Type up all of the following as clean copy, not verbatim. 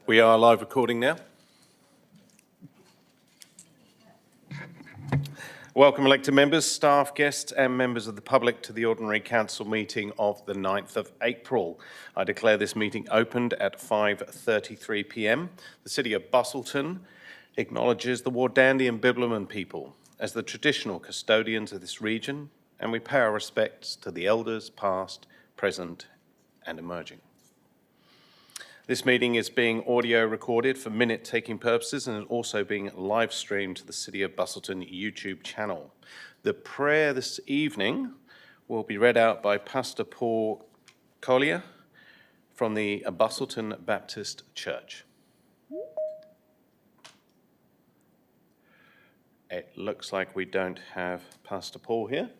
We are live recording now. Welcome elected members, staff, guests and members of the public to the Ordinary Council meeting of the 9th of April. I declare this meeting opened at 5:33 p.m. The City of Busselton acknowledges the Wardandi and Bibliman people as the traditional custodians of this region, and we pay our respects to the elders past, present and emerging. This meeting is being audio recorded for minute-taking purposes and is also being live streamed to the City of Busselton YouTube channel. The prayer this evening will be read out by Pastor Paul Collier from the Busselton Baptist Church. It looks like we don't have Pastor Paul here,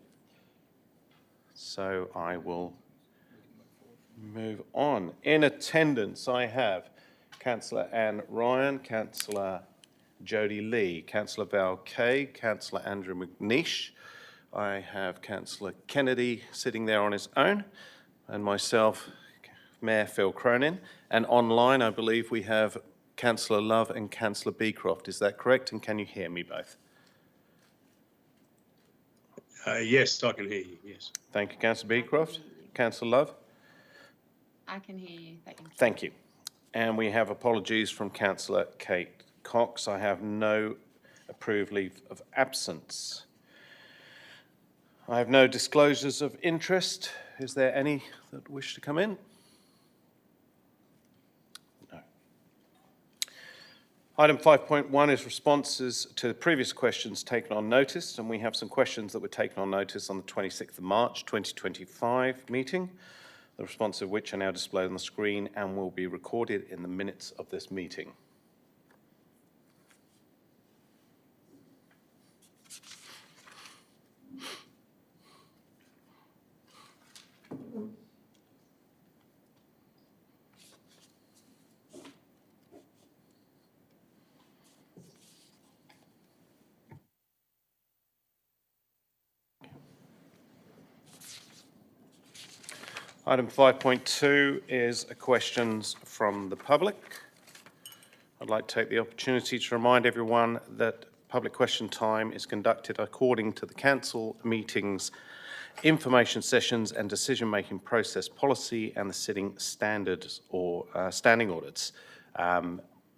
so I will move on. In attendance, I have Councillor Anne Ryan, Councillor Jodie Lee, Councillor Val Kay, Councillor Andrew McNeish. I have Councillor Kennedy sitting there on his own, and myself, Mayor Phil Cronin. And online, I believe we have Councillor Love and Councillor Beecroft. Is that correct? And can you hear me both? Yes, I can hear you, yes. Thank you, Councillor Beecroft. Councillor Love? I can hear you, thank you. Thank you. And we have apologies from Councillor Kate Cox. I have no approved leave of absence. I have no disclosures of interest. Is there any that wish to come in? No. Item 5.1 is responses to the previous questions taken on notice, and we have some questions that were taken on notice on the 26th of March 2025 meeting, the responses of which are now displayed on the screen and will be recorded in the minutes of this meeting. Item 5.2 is questions from the public. I'd like to take the opportunity to remind everyone that public question time is conducted according to the Council meetings, information sessions and decision-making process policy and the sitting standards or standing orders.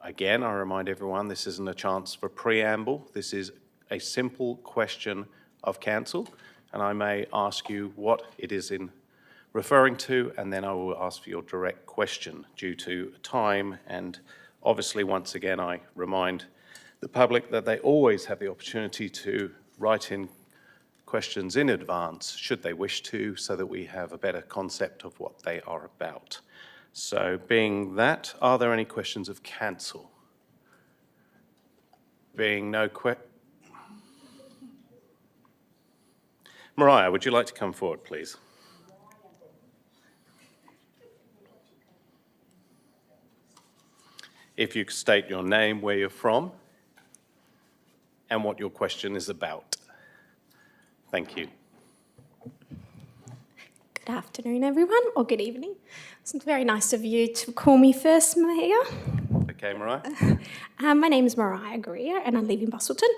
Again, I remind everyone this isn't a chance for preamble. This is a simple question of Council, and I may ask you what it is in referring to, and then I will ask for your direct question due to time. And obviously, once again, I remind the public that they always have the opportunity to write in questions in advance, should they wish to, so that we have a better concept of what they are about. So being that, are there any questions of Council? Being no Mariah, would you like to come forward, please? If you could state your name, where you're from, and what your question is about. Thank you. Good afternoon, everyone, or good evening. It's very nice of you to call me first, Mayor. Okay, Mariah. My name is Mariah Greer, and I live in Busselton.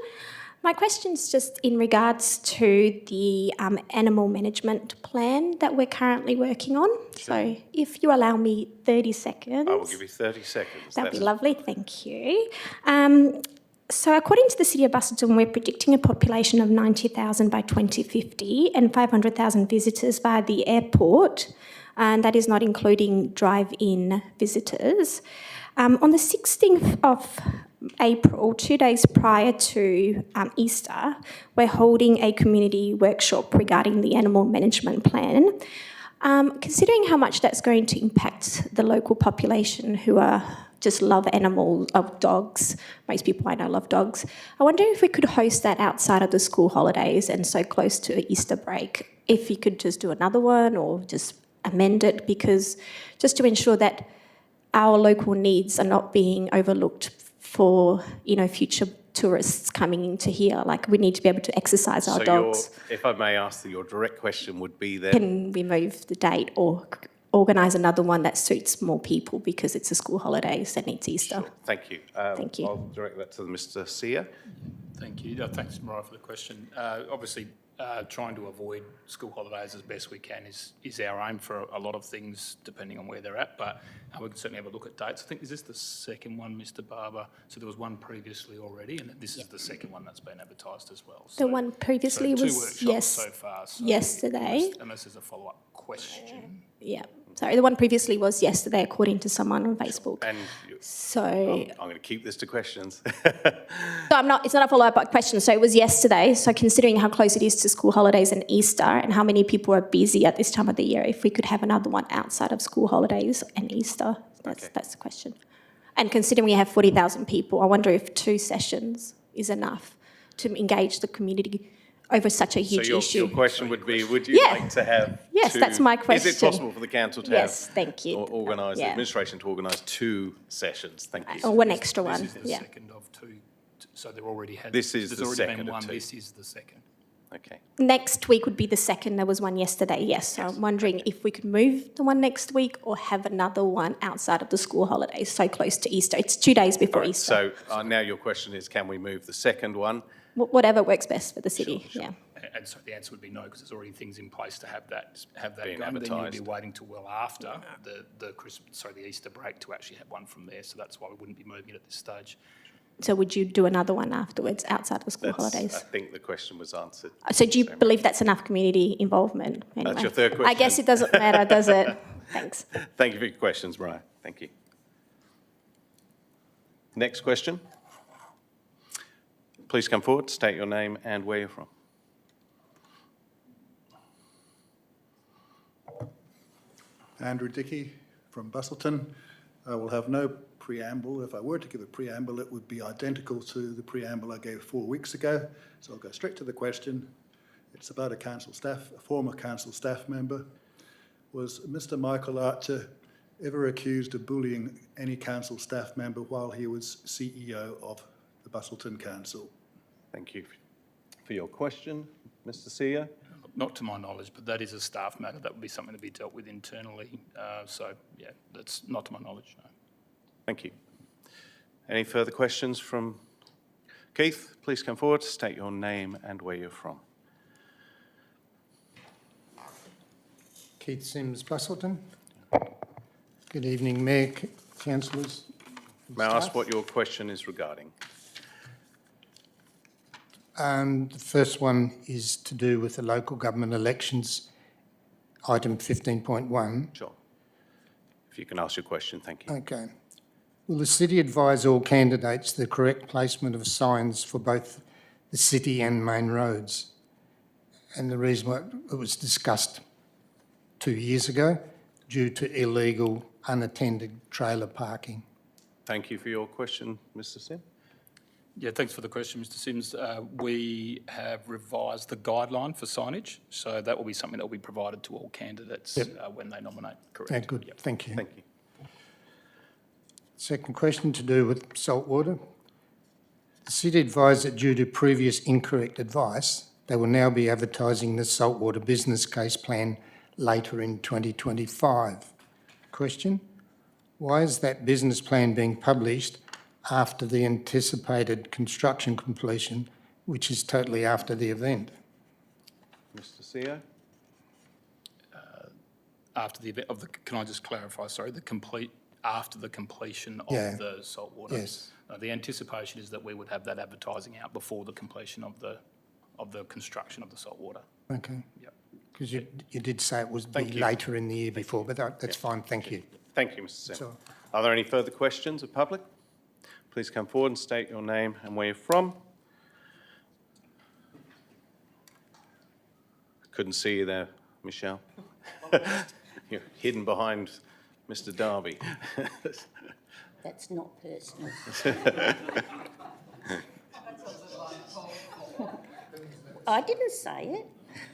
My question's just in regards to the animal management plan that we're currently working on. Sure. So if you allow me 30 seconds. I will give you 30 seconds. That'd be lovely, thank you. So according to the City of Busselton, we're predicting a population of 90,000 by 2050 and 500,000 visitors via the airport, and that is not including drive-in visitors. On the 16th of April, 2 days prior to Easter, we're holding a community workshop regarding the animal management plan. Considering how much that's going to impact the local population who just love animals, of dogs, most people I know love dogs, I wonder if we could host that outside of the school holidays and so close to Easter break, if you could just do another one or just amend it, because just to ensure that our local needs are not being overlooked for, future tourists coming into here. Like, we need to be able to exercise our dogs. If I may ask, your direct question would be then? Can we move the date or organise another one that suits more people because it's a school holidays and it's Easter. Sure. Thank you. Thank you. I'll direct that to Mr. Sear. Thank you. Thanks, Mariah, for the question. Obviously, trying to avoid school holidays as best we can is our aim for a lot of things, depending on where they're at, but we can certainly have a look at dates. I think, is this the second one, Mr. Barber? So there was one previously already, and this is the second one that's been advertised as well. The one previously so two was, workshops yes, so far. So yesterday. Unless there's a follow-up question. Yeah. Sorry, the one previously was yesterday, according to someone on Facebook. And So, I'm going to keep this to questions. so it's not a follow-up question. So it was yesterday. So considering how close it is to school holidays and Easter and how many people are busy at this time of the year, if we could have another one outside of school holidays and Easter, that's the question. And considering we have 40,000 people, I wonder if 2 sessions is enough to engage the community over such a huge So issue. your question would be, would you like to have Yes, two- that's my Is it question. possible for the council to Yes, have... thank you. Or organise, the Yeah. administration to organise 2 sessions? Thank you. Or one extra This one, is the yeah. second of 2. So there already had... This is there's the already second been of one. 2. This is the second. Okay. Next week would be the second. There was one yesterday, yes. So I'm wondering if we could move the one next week or have another one outside of the school holidays, so close to Easter. It's 2 days before All right, Easter. so now your question is, can we move the second one? Whatever works best for the city, yeah. And so the answer would be no, because there's already things in place to have that Being going. Then you'd be advertised. waiting till well after the Easter break to actually have one from there. So that's why we wouldn't be moving it at this stage. So would you do another one afterwards outside of the school I holidays? think the question was answered. So do you believe that's enough community involvement? Anyway, your third I guess question. it doesn't matter, does it? Thanks. Thank you for your questions, Mariah. Thank you. Next question. Please come forward, state your name and where you're from. Andrew Dickey from Busselton. I will have no preamble. If I were to give a preamble, it would be identical to the preamble I gave 4 weeks ago. So I'll go straight to the question. It's about a former council staff member. Was Mr. Michael Archer ever accused of bullying any council staff member while he was CEO of the Busselton Council? Thank you for your question, Mr. Sear. Not to my knowledge, but that is a staff matter. That would be something to be dealt with internally. So, yeah, that's not to my knowledge, no. Thank you. Any further questions from Keith? Please come forward, state your name and where you're from. Keith Sims, Busselton. Good evening, Mayor, councillors. and May I ask staff. what your question is regarding? The first one is to do with the local government elections, item 15.1. Sure. If you can ask your question, thank you. Okay. Will the city advise all candidates the correct placement of signs for both the city and main roads? And the reason why it was discussed 2 years ago due to illegal unattended trailer parking. Thank you for your question, Mr. Sim. Yeah, thanks for the question, Mr. Sims. We have revised the guideline for signage, so that will be something that will be provided to all candidates when they nominate. Correct. Yeah, good, Yep. thank you. Thank you. Second question to do with saltwater. The city advised that due to previous incorrect advice, they will now be advertising the saltwater business case plan later in 2025. Question, why is that business plan being published after the anticipated construction completion, which is totally after the event? Mr. Sear? After the event of the, can I just clarify, sorry, after the completion of Yeah. the saltwater? Yes. The anticipation is that we would have that advertising out before the completion of the construction of the saltwater. Okay, Yep. because you did say it was Thank you. later in the year before, but that's fine, thank you. Thank you, Mr. Sim. So- Are there any further questions of public? Please come forward and state your name and where you're from. Couldn't see you there, Michelle. You're hidden behind Mr. Darby. That's not personal. I didn't say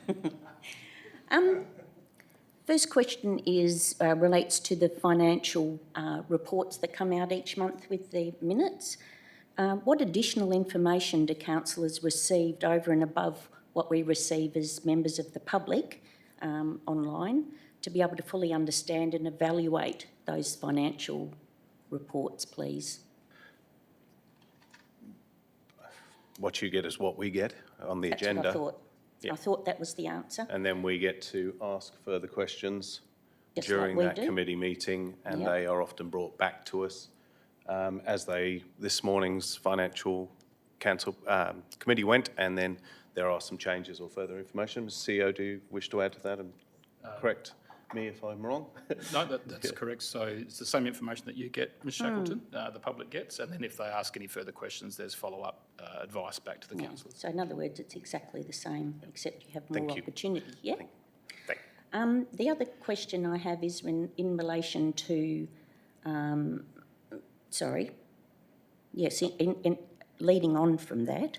it. First question relates to the financial reports that come out each month with the minutes. What additional information do councillors receive over and above what we receive as members of the public online to be able to fully understand and evaluate those financial reports, please? What you get is what we get on the That's agenda. what I thought. Yeah. I thought that was the answer. And then we get to ask further questions Just like during we that do. committee meeting, and Yep. they are often brought back to us. This morning's financial council committee went, and then there are some changes or further information. Mr. CEO, do you wish to add to that and correct me if I'm wrong? No, that's correct. So it's the same information that you get, Ms Shackleton, the public gets, and then if they ask any further questions, there's follow-up advice back to the councillors. So in other words, it's exactly the same, except you have Thank more you. opportunity, yeah? Thank The other question I have is in relation to, leading on from that,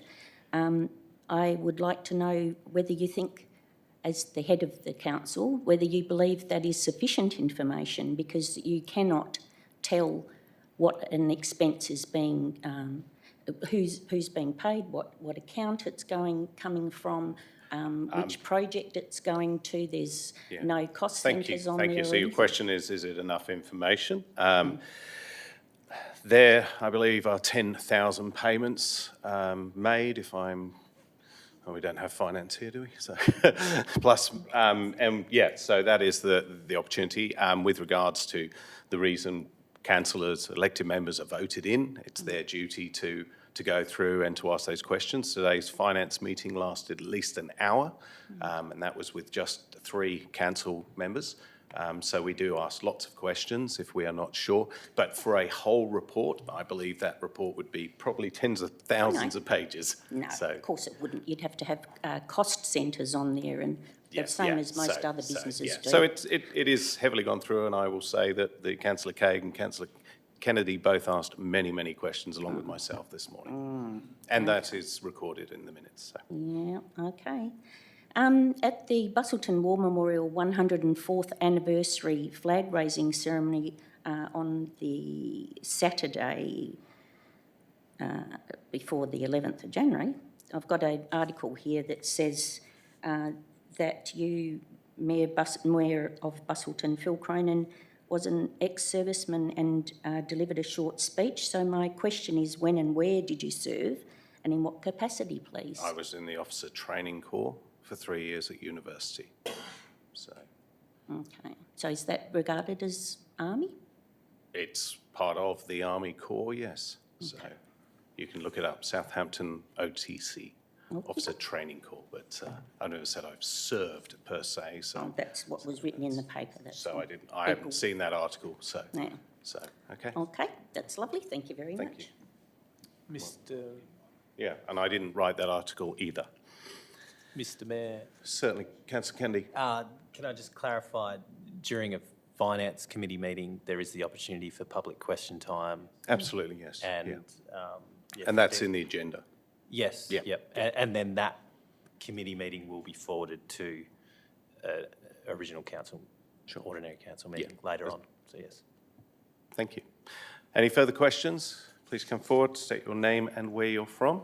I would like to know whether you think, as the head of the council, whether you believe that is sufficient information, because you cannot tell what an expense is being, who's being paid, what account it's coming from, which project it's going to. There's no cost centres on there. Thank you. or So your anything. question is it enough information? There, I believe, are 10,000 payments made, if I'm... Oh, we don't have finance here, do we? So, plus, so that is the opportunity. With regards to the reason councillors, elected members are voted in, it's their duty to go through and to ask those questions. Today's finance meeting lasted at least an hour, and that was with just 3 council members. So we do ask lots of questions if we are not sure. But for a whole report, I believe that report would be probably tens of thousands of pages. No, So, of course it wouldn't. You'd have to have cost centres on there, and the same as most other businesses do. So it is heavily gone through, and I will say that the Councillor Cagg and Councillor Kennedy both asked many, many questions along with myself this morning. And that is recorded in the minutes. So. Yeah, okay. At the Busselton War Memorial 104th anniversary flag raising ceremony on the Saturday before the 11th of January, I've got an article here that says that you, Mayor of Busselton, Phil Cronin, was an ex-serviceman and delivered a short speech. So my question is, when and where did you serve, and in what capacity, please? I was in the Officer Training Corps for 3 years at university. So Okay. So is that regarded as Army? it's part of the Army Corps, yes. So you can look it up, Southampton OTC, Officer Training Corps. But I never said I've served per se. So Oh, that's what was written in the paper. That's so what I haven't seen that article. So Yeah. okay. Okay, that's lovely. Thank you very Thank much. you. Mr. Yeah, and I didn't write that article either. Mr. Mayor, Certainly, Councillor Kennedy. can I just clarify, during a Finance Committee meeting, there is the opportunity for public question time, Absolutely, yes. and yeah. And that's in the agenda. Yes, Yeah. yep, and then that committee meeting will be forwarded to original council, ordinary council meeting later on. So yes. Thank you. Any further questions? Please come forward, state your name and where you're from.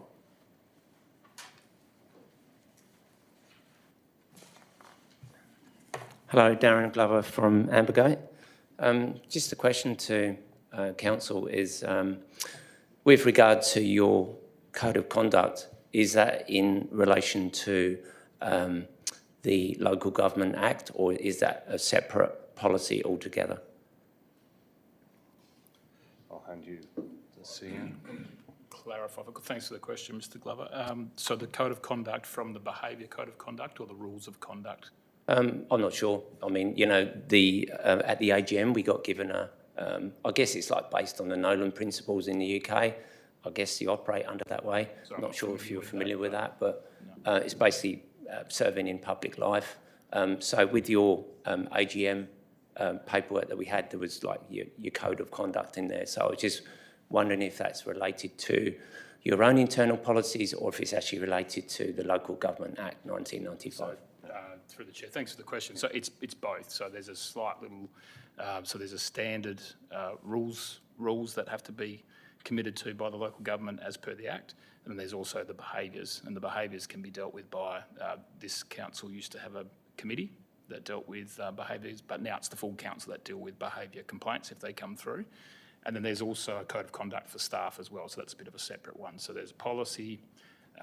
Hello, Darren Glover from Ambergate. Just a question to Council is, with regard to your code of conduct, is that in relation to the Local Government Act, or is that a separate policy altogether? I'll hand you the CEO. Clarify. Thanks for the question, Mr. Glover. So the code of conduct from the behaviour code of conduct or the rules of conduct? I'm not sure. I mean, you know, at the AGM we got given I guess it's like based on the Nolan principles in the UK. I guess you operate under that way. I'm not sure if you're familiar with that, but it's basically serving in public life. So with your AGM paperwork that we had, there was like your code of conduct in there. So I was just wondering if that's related to your own internal policies or if it's actually related to the Local Government Act 1995. Through the chair, thanks for the question. So it's both. So there's a slight little, so there's a standard rules that have to be committed to by the local government as per the Act, and then there's also the behaviours, and the behaviours can be dealt with by this council used to have a committee that dealt with behaviours, but now it's the full council that deal with behaviour complaints if they come through. And then there's also a code of conduct for staff as well, so that's a bit of a separate one. So there's a policy,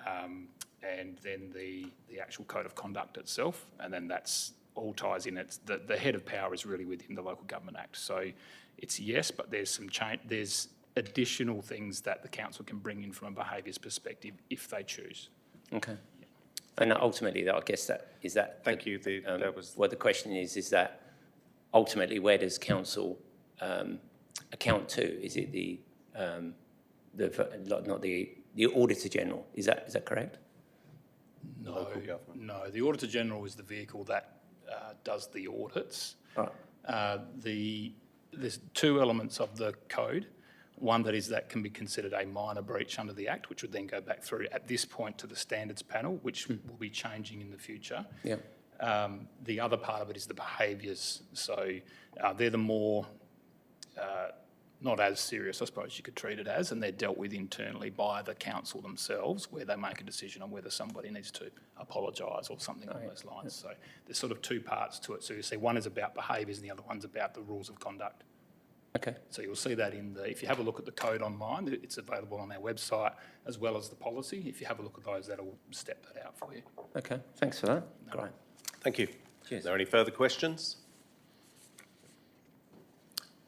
and then the actual code of conduct itself, and then that's all ties in. It's the head of power is really within the Local Government Act. So it's yes, but there's some change. There's additional things that the council can bring in from a behaviours perspective if they choose. Okay. And ultimately, I guess Thank you. That was well, the question is that ultimately where does council account to? Is it the Auditor General? Is that correct? No, the Auditor General is the vehicle that does the audits. Right. There's two elements of the code. One that can be considered a minor breach under the Act, which would then go back through at this point to the standards panel, which will be changing in the future. Yeah. The other part of it is the behaviours. So they're the more, not as serious, I suppose you could treat it as, and they're dealt with internally by the council themselves, where they make a decision on whether somebody needs to apologise or something along those lines. So there's sort of two parts to it. So you see one is about behaviours and the other one's about the rules of conduct. Okay. So you'll see that if you have a look at the code online, it's available on our website, as well as the policy. If you have a look at those, that'll step that out for you. Okay, thanks for that. Great. Thank you. Cheers. Are there any further questions?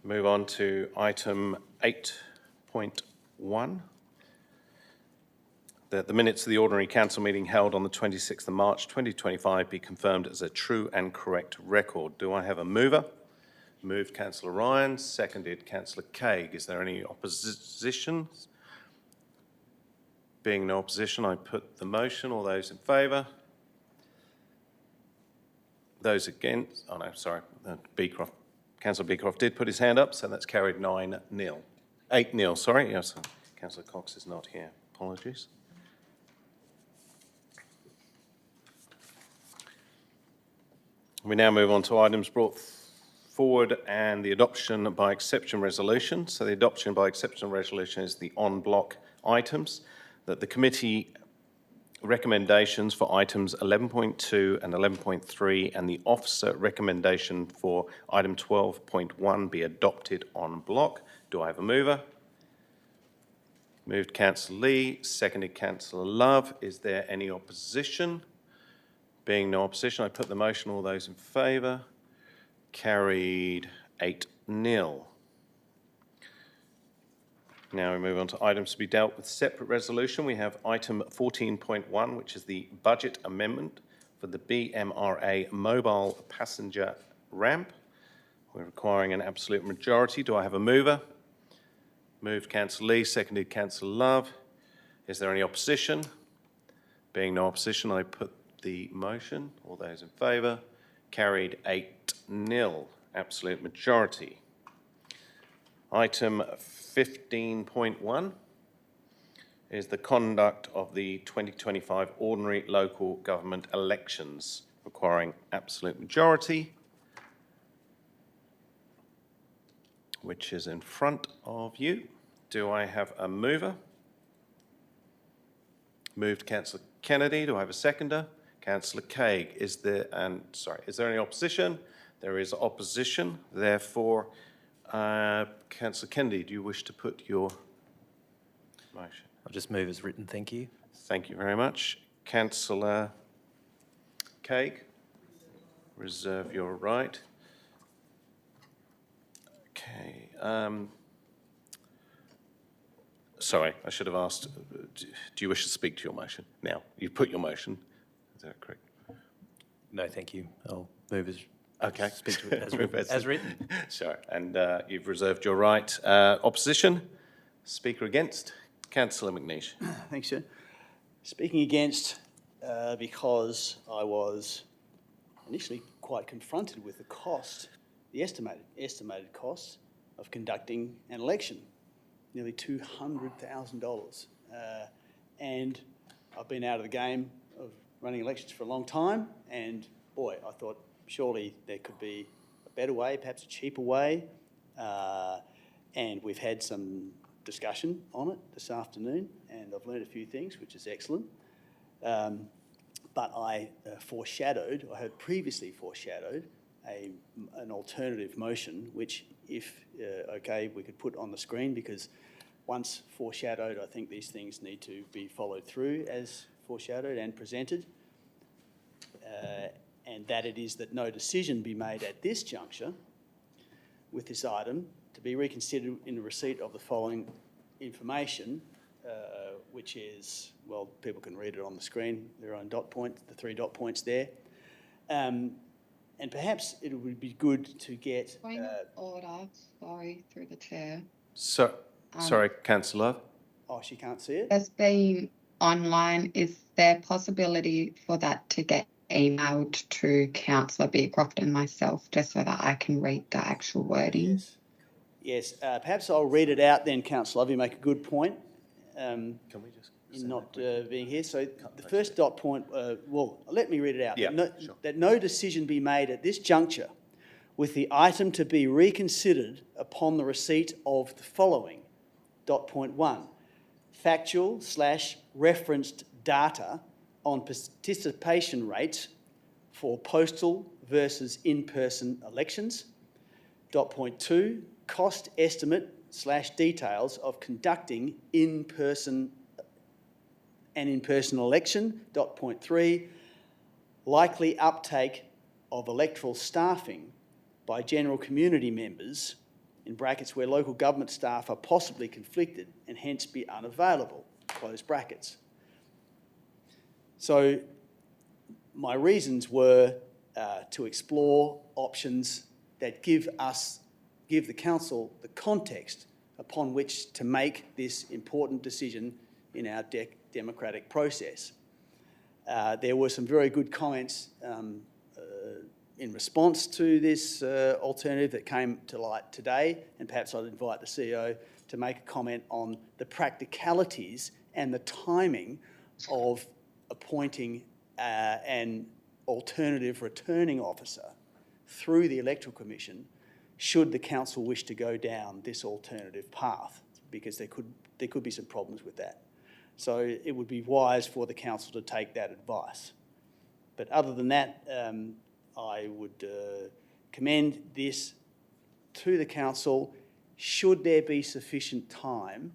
Move on to item 8.1. That the minutes of the ordinary council meeting held on the 26th of March 2025 be confirmed as a true and correct record. Do I have a mover? Moved Councillor Ryan, seconded Councillor Craig. Is there any opposition? Being no opposition, I put the motion. All those in favour? Those against? Oh no, sorry. Beecroft. Councillor Beecroft did put his hand up, so that's carried 9-0. 8-0, sorry. Yes, Councillor Cox is not here. Apologies. We now move on to items brought forward and the adoption by exception resolution. So the adoption by exception resolution is the en bloc items that the committee recommendations for items 11.2 and 11.3 and the officer recommendation for item 12.1 be adopted en bloc. Do I have a mover? Moved Councillor Lee, seconded Councillor Love. Is there any opposition? Being no opposition, I put the motion. All those in favour? Carried 8-0. Now we move on to items to be dealt with separate resolution. We have item 14.1, which is the budget amendment for the BMRA mobile passenger ramp. We're requiring an absolute majority. Do I have a mover? Moved Councillor Lee, seconded Councillor Love. Is there any opposition? Being no opposition, I put the motion. All those in favour? Carried 8-0, absolute majority. Item 15.1 is the conduct of the 2025 ordinary local government elections, requiring absolute majority, which is in front of you. Do I have a mover? Moved Councillor Kennedy. Do I have a seconder? Councillor Craig. Is there any opposition? There is opposition. Therefore, Councillor Kennedy, do you wish to put your motion? I'll just move as written, thank you. Thank you very much. Councillor Craig, reserve your right. Okay. Sorry, I should have asked, do you wish to speak to your motion? Now, you've put your motion. Is that correct? No, thank you. I'll move as Okay. speak to it as written. Sorry, and you've reserved your right. Opposition? Speaker against? Councillor McNeish. Thanks, Chair. Speaking against because I was initially quite confronted with the cost, the estimated cost of conducting an election, nearly $200,000. And I've been out of the game of running elections for a long time, and boy, I thought surely there could be a better way, perhaps a cheaper way, and we've had some discussion on it this afternoon, and I've learned a few things, which is excellent. but I foreshadowed, I had previously foreshadowed an alternative motion, which if, okay, we could put on the screen, because once foreshadowed, I think these things need to be followed through as foreshadowed and presented. And that it is that no decision be made at this juncture with this item to be reconsidered in the receipt of the following information, which is, well, people can read it on the screen, their own dot point, the 3 dot points there. And perhaps it would be good to get... Point of order, sorry, through the chair. Sorry, Councillor Love. Oh, she can't see it? As being online, is there possibility for that to get emailed to Councillor Beecroft and myself, just so that I can read the actual wording? Yes. Perhaps I'll read it out then, Councillor Love. You make a good point. Can we just... In not being here. So the first dot point, well, let me read it out. Yeah, Sure. That no decision be made at this juncture with the item to be reconsidered upon the receipt of the following. Dot point 1, factual/referenced data on participation rates for postal versus in-person elections. Dot point 2, cost estimate/details of conducting in-person election. Dot point 3, likely uptake of electoral staffing by general community members, in brackets, where local government staff are possibly conflicted and hence be unavailable, close brackets. So my reasons were to explore options that give the council the context upon which to make this important decision in our democratic process. There were some very good comments in response to this alternative that came to light today, and perhaps I'd invite the CEO to make a comment on the practicalities and the timing of appointing an alternative returning officer through the Electoral Commission should the council wish to go down this alternative path, because there could be some problems with that. So it would be wise for the council to take that advice. But other than that, I would commend this to the council should there be sufficient time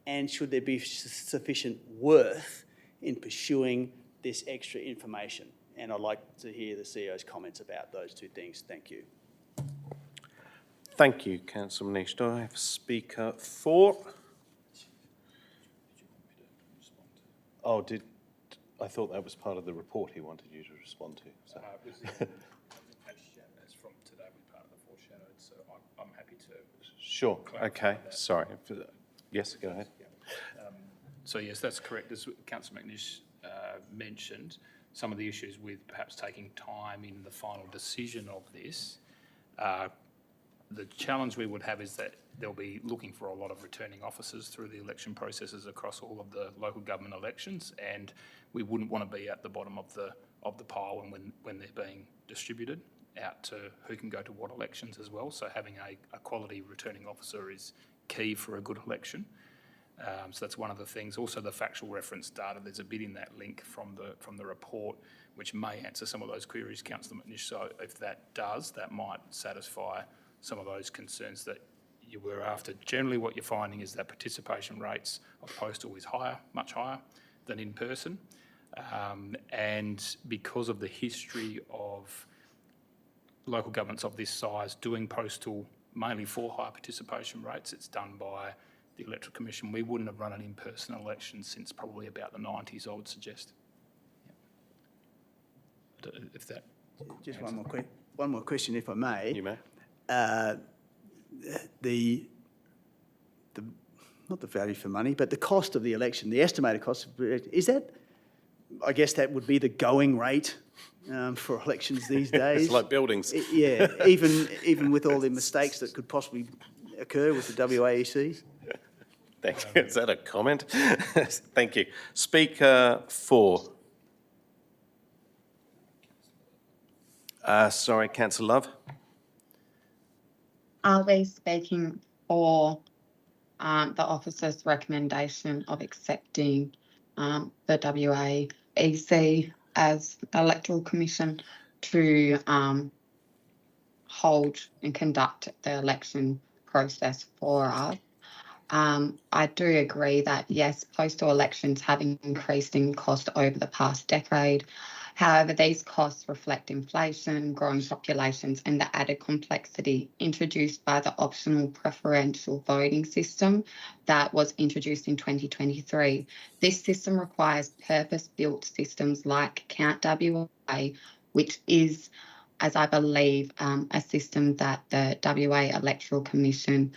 and should there be sufficient worth in pursuing this extra information. And I'd like to hear the CEO's comments about those two things. Thank you. Thank you, Councillor Manish. Do I have speaker 4? Oh, I thought that was part of the report he wanted you to respond to. So. As from today, we're part of the foreshadowed, so I'm happy to. Sure. Okay. Sorry. Yes, go ahead. So yes, that's correct. As Councillor McNish mentioned, some of the issues with perhaps taking time in the final decision of this. The challenge we would have is that they'll be looking for a lot of returning officers through the election processes across all of the local government elections, and we wouldn't want to be at the bottom of the pile when they're being distributed out to who can go to what elections as well. So having a quality returning officer is key for a good election. So that's one of the things. Also, the factual reference data. There's a bit in that link from the report which may answer some of those queries, Councillor McNish. So if that does, that might satisfy some of those concerns that you were after. Generally, what you're finding is that participation rates of postal is higher, much higher than in person, and because of the history of local governments of this size doing postal mainly for high participation rates, it's done by the Electoral Commission. We wouldn't have run an in-person election since probably about the 90s, I would suggest. Yeah. If that... Just one more question, if I may. You may. Not the value for money, but the cost of the election, the estimated cost, is that, I guess that would be the going rate for elections these days. It's like buildings. Yeah, even with all the mistakes that could possibly occur with the WAEC. Thank you. Is that a comment? Thank you. Speaker 4. Sorry, Councillor Love. Are we speaking for the officer's recommendation of accepting the WAEC as Electoral Commission to hold and conduct the election process for us. I do agree that, yes, postal elections have increased in cost over the past decade. However, these costs reflect inflation, growing populations, and the added complexity introduced by the optional preferential voting system that was introduced in 2023. This system requires purpose-built systems like Count WA, which is, as I believe, a system that the WA Electoral Commission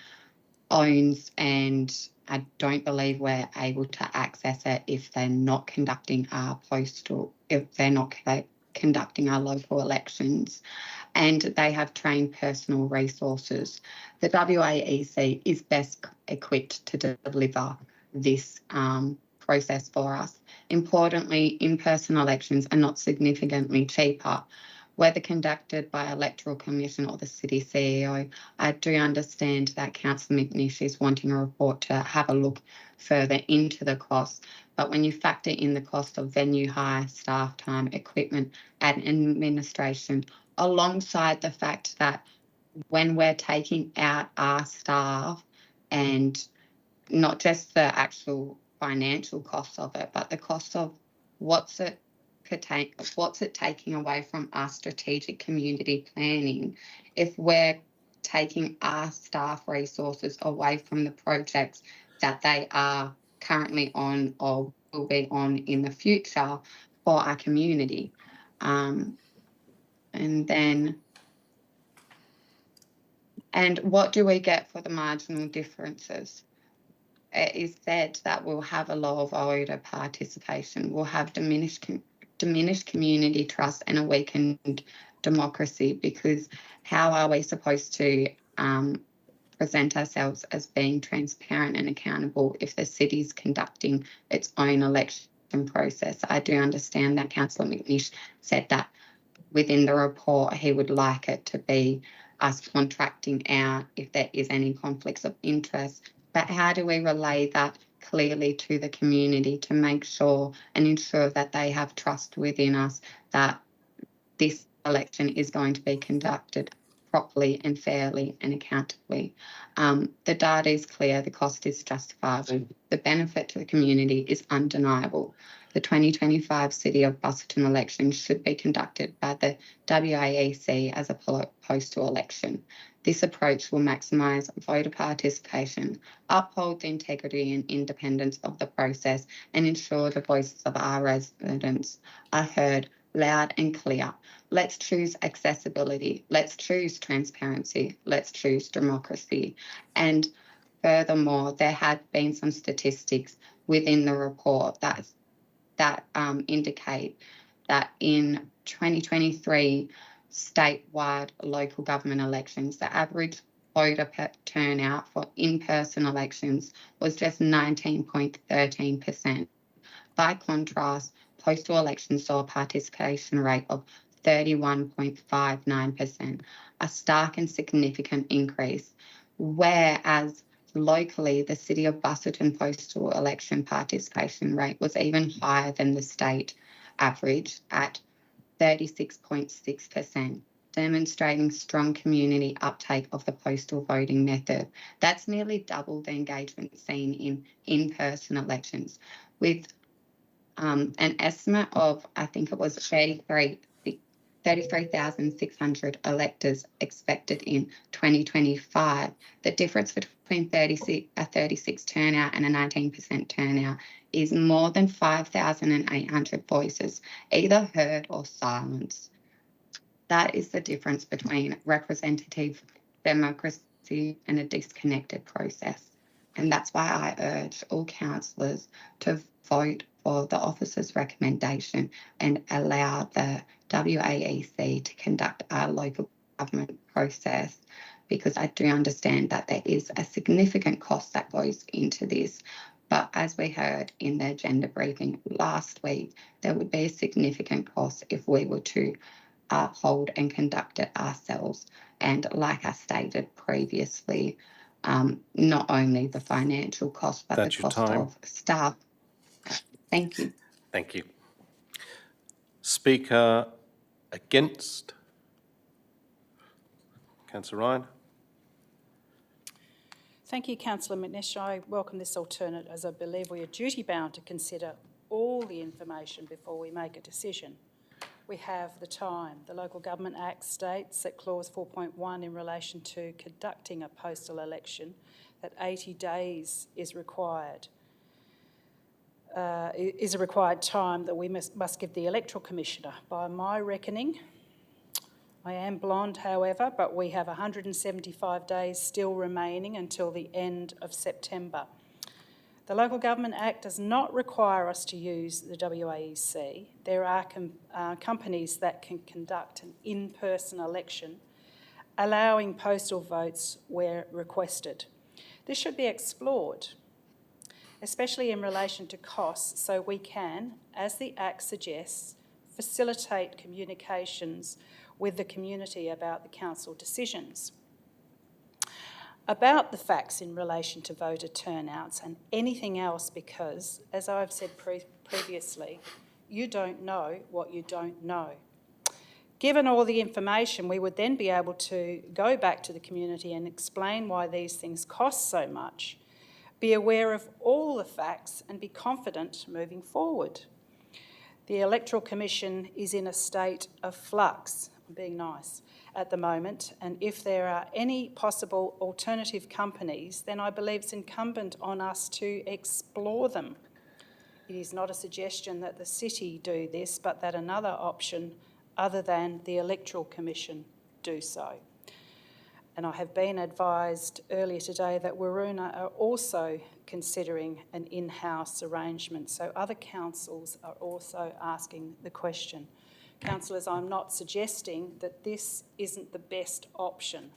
owns, and I don't believe we're able to access it if they're not conducting our conducting our local elections, and they have trained personal resources. The WAEC is best equipped to deliver this process for us. Importantly, in-person elections are not significantly cheaper. Whether conducted by Electoral Commission or the City CEO, I do understand that Councillor McNish is wanting a report to have a look further into the costs. But when you factor in the cost of venue hire, staff time, equipment and administration, alongside the fact that when we're taking out our staff, and not just the actual financial costs of it, but the cost of what's it taking away from our strategic community planning if we're taking our staff resources away from the projects that they are currently on or will be on in the future for our community. And what do we get for the marginal differences? It is said that we'll have a lower voter participation, we'll have diminished community trust and a weakened democracy, because how are we supposed to present ourselves as being transparent and accountable if the city's conducting its own election process? I do understand that Councillor McNish said that within the report he would like it to be us contracting out if there is any conflicts of interest. But how do we relay that clearly to the community to make sure and ensure that they have trust within us that this election is going to be conducted properly and fairly and accountably? The data is clear, the cost is justifiable, the benefit to the community is undeniable. The 2025 City of Busselton election should be conducted by the WAEC as a postal election. This approach will maximise voter participation, uphold the integrity and independence of the process, and ensure the voices of our residents are heard loud and clear. Let's choose accessibility. Let's choose transparency. Let's choose democracy. And furthermore, there had been some statistics within the report that indicate that in 2023 statewide local government elections, the average voter turnout for in-person elections was just 19.13%. By contrast, postal elections saw a participation rate of 31.59%, a stark and significant increase, whereas locally, the City of Busselton postal election participation rate was even higher than the state average at 36.6%, demonstrating strong community uptake of the postal voting method. That's nearly double the engagement seen in in-person elections, with an estimate of, I think it was 33,600 electors expected in 2025. The difference between a 36 turnout and a 19% turnout is more than 5,800 voices, either heard or silenced. That is the difference between representative democracy and a disconnected process. And that's why I urge all councillors to vote for the officer's recommendation and allow the WAEC to conduct our local government process, because I do understand that there is a significant cost that goes into this. But as we heard in the agenda briefing last week, there would be a significant cost if we were to hold and conduct it ourselves. And like I stated previously, not only the financial cost, but That's the your cost time. of staff. Thank you. Thank you. Speaker against? Councillor Ryan. Thank you, Councillor McNish. I welcome this alternate as I believe we are duty-bound to consider all the information before we make a decision. We have the time. The Local Government Act states that clause 4.1 in relation to conducting a postal election that 80 days is required. Is a required time that we must give the Electoral Commissioner. By my reckoning, I am blonde, however, but we have 175 days still remaining until the end of September. The Local Government Act does not require us to use the WAEC. There are companies that can conduct an in-person election, allowing postal votes where requested. This should be explored, especially in relation to costs, so we can, as the Act suggests, facilitate communications with the community about the council decisions. About the facts in relation to voter turnouts and anything else, because, as I've said previously, you don't know what you don't know. Given all the information, we would then be able to go back to the community and explain why these things cost so much, be aware of all the facts and be confident moving forward. The Electoral Commission is in a state of flux, I'm being nice, at the moment, and if there are any possible alternative companies, then I believe it's incumbent on us to explore them. It is not a suggestion that the city do this, but that another option other than the Electoral Commission do so. And I have been advised earlier today that Waroona are also considering an in-house arrangement, so other councils are also asking the question. Councillors, I'm not suggesting that this isn't the best option,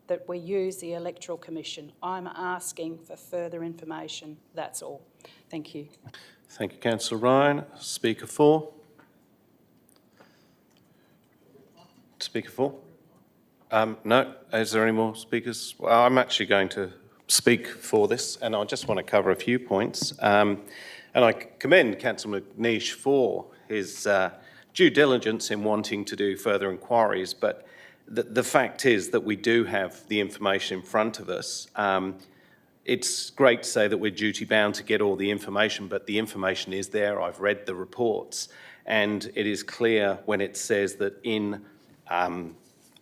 that we use the Electoral Commission. I'm asking for further information, that's all. Thank you. Thank you, Councillor Ryan. Speaker 4. Speaker 4? No. Is there any more speakers? Well, I'm actually going to speak for this, and I just want to cover a few points. And I commend Councillor McNish for his due diligence in wanting to do further inquiries, but the fact is that we do have the information in front of us. It's great to say that we're duty-bound to get all the information, but the information is there. I've read the reports, and it is clear when it says that in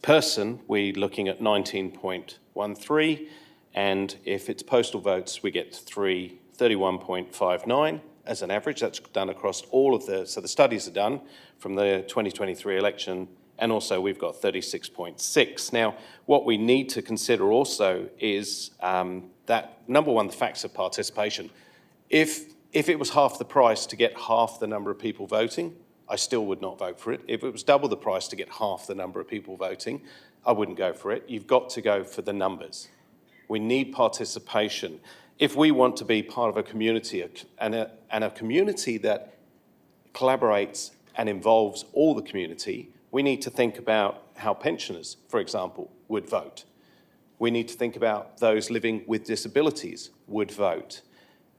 person, we're looking at 19.13, and if it's postal votes, we get 31.59 as an average. That's done across all of so the studies are done from the 2023 election, and also we've got 36.6. Now, what we need to consider also is that, number one, the facts of participation. If it was half the price to get half the number of people voting, I still would not vote for it. If it was double the price to get half the number of people voting, I wouldn't go for it. You've got to go for the numbers. We need participation. If we want to be part of a community and a community that collaborates and involves all the community, we need to think about how pensioners, for example, would vote. We need to think about those living with disabilities would vote.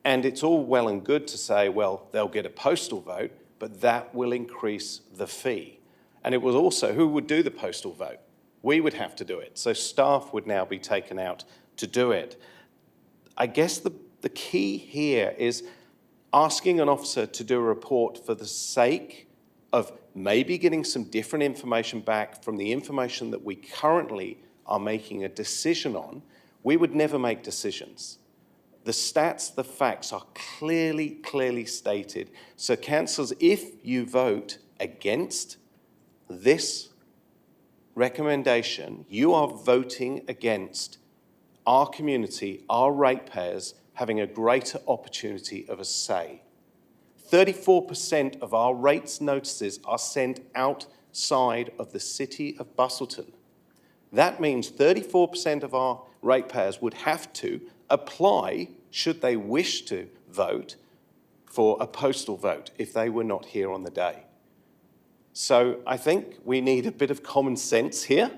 And it's all well and good to say, well, they'll get a postal vote, but that will increase the fee. And it was also, who would do the postal vote? We would have to do it. So staff would now be taken out to do it. I guess the key here is asking an officer to do a report for the sake of maybe getting some different information back from the information that we currently are making a decision on. We would never make decisions. The stats, the facts are clearly stated. So councillors, if you vote against this recommendation, you are voting against our community, our ratepayers, having a greater opportunity of a say. 34% of our rates notices are sent outside of the city of Busselton. That means 34% of our ratepayers would have to apply, should they wish to vote, for a postal vote if they were not here on the day. So I think we need a bit of common sense here.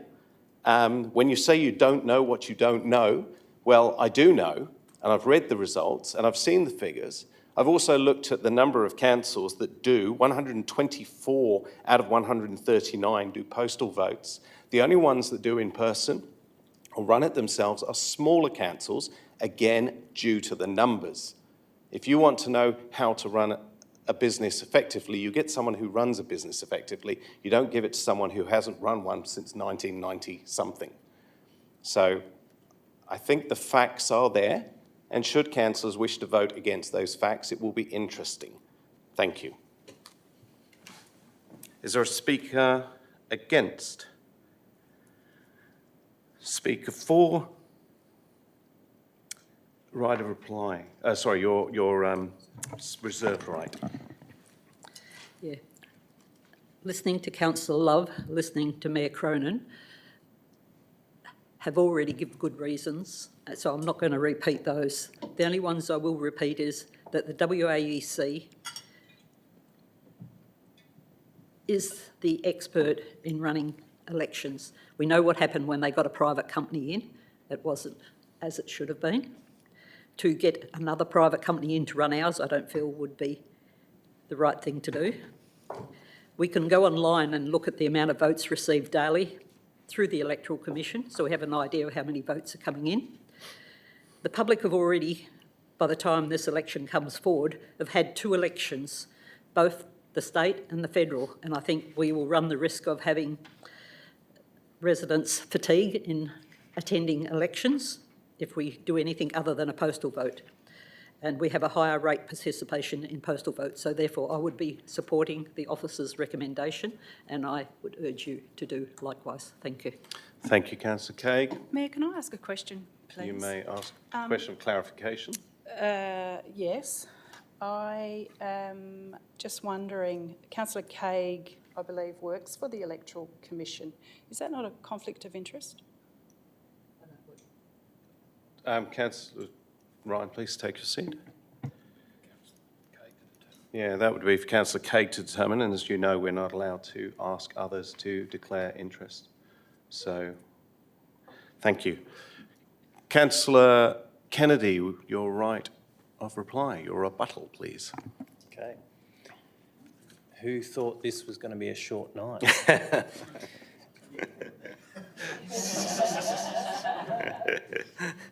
When you say you don't know what you don't know, well, I do know, and I've read the results, and I've seen the figures. I've also looked at the number of councils that do. 124 out of 139 do postal votes. The only ones that do in person or run it themselves are smaller councils, again, due to the numbers. If you want to know how to run a business effectively, you get someone who runs a business effectively. You don't give it to someone who hasn't run one since 1990 something. So I think the facts are there, and should councillors wish to vote against those facts, it will be interesting. Thank you. Is there a speaker against? Speaker for? Right of reply. Sorry, your reserved right. Yeah. Listening to Councillor Love, listening to Mayor Cronin, have already given good reasons, so I'm not going to repeat those. The only ones I will repeat is that the WAEC is the expert in running elections. We know what happened when they got a private company in. It wasn't as it should have been. To get another private company in to run ours, I don't feel would be the right thing to do. We can go online and look at the amount of votes received daily through the Electoral Commission, so we have an idea of how many votes are coming in. The public have already, by the time this election comes forward, have had 2 elections, both the state and the federal, and I think we will run the risk of having residents fatigue in attending elections if we do anything other than a postal vote. And we have a higher rate participation in postal votes, so therefore I would be supporting the officer's recommendation, and I would urge you to do likewise. Thank you. Thank you, Councillor Craig. Mayor, can I ask a question, please? You may ask a question of clarification. Yes. I am just wondering, Councillor Craig, I believe, works for the Electoral Commission. Is that not a conflict of interest? Councillor Ryan, please take your seat. Yeah, that would be for Councillor Craig to determine, and as you know, we're not allowed to ask others to declare interest. So, thank you. Councillor Kennedy, your right of reply, your rebuttal, please. Okay. Who thought this was going to be a short night?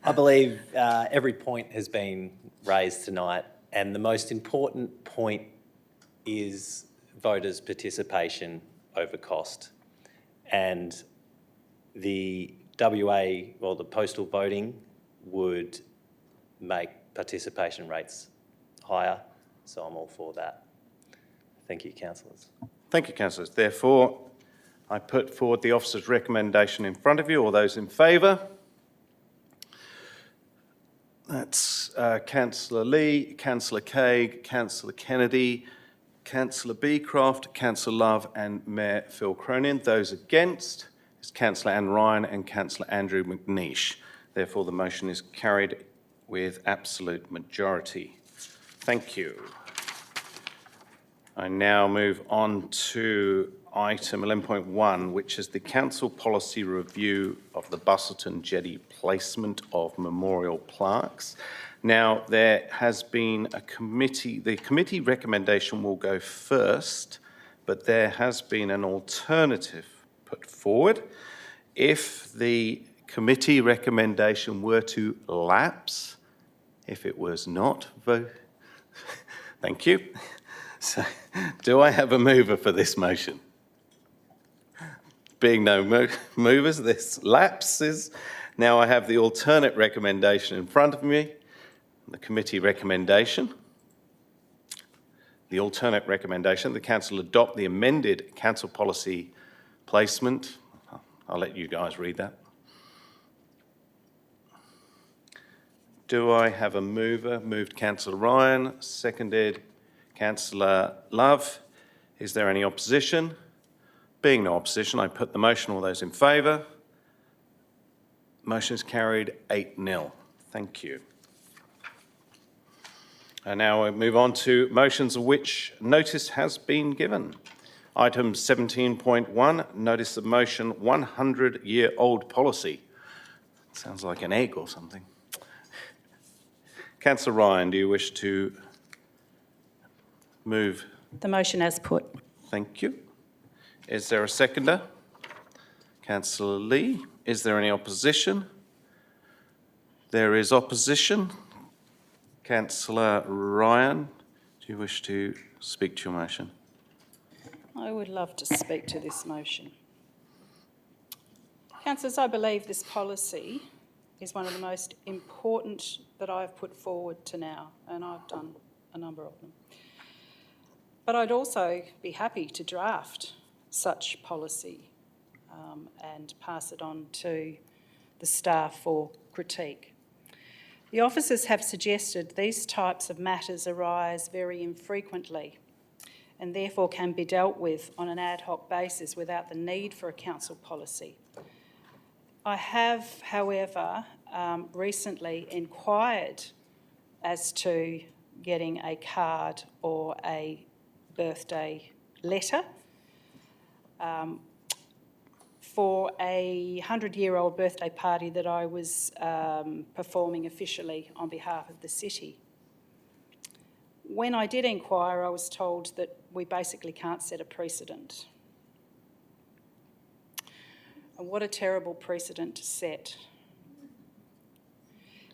I believe every point has been raised tonight, and the most important point is voters' participation over cost. And the the postal voting would make participation rates higher, so I'm all for that. Thank you, councillors. Thank you, councillors. Therefore, I put forward the officer's recommendation in front of you. All those in favour? That's Councillor Lee, Councillor Craig, Councillor Kennedy, Councillor Beecroft, Councillor Love and Mayor Phil Cronin. Those against is Councillor Anne Ryan and Councillor Andrew McNeish. Therefore, the motion is carried with absolute majority. Thank you. I now move on to item 11.1, which is the Council Policy Review of the Busselton Jetty Placement of Memorial Plaques. Now, there has been a committee, the committee recommendation will go first, but there has been an alternative put forward. If the committee recommendation were to lapse, if it was not voted, thank you. So, do I have a mover for this motion? Being no movers, this lapses. Now I have the alternate recommendation in front of me, the committee recommendation. The alternate recommendation, the council adopt the amended council policy placement. I'll let you guys read that. Do I have a mover? Moved Councillor Ryan, seconded Councillor Love. Is there any opposition? Being no opposition, I put the motion. All those in favour? Motion is carried 8-0. Thank you. And now we move on to motions of which notice has been given. Item 17.1, notice of motion 100-year-old policy. Sounds like an egg or something. Councillor Ryan, do you wish to move? The motion as put. Thank you. Is there a seconder? Councillor Lee. Is there any opposition? There is opposition. Councillor Ryan, do you wish to speak to your motion? I would love to speak to this motion. Councillors, I believe this policy is one of the most important that I've put forward to now, and I've done a number of them. But I'd also be happy to draft such policy and pass it on to the staff for critique. The officers have suggested these types of matters arise very infrequently and therefore can be dealt with on an ad hoc basis without the need for a council policy. I have, however, recently inquired as to getting a card or a birthday letter for a 100-year-old birthday party that I was performing officially on behalf of the city. When I did inquire, I was told that we basically can't set a precedent. And what a terrible precedent to set.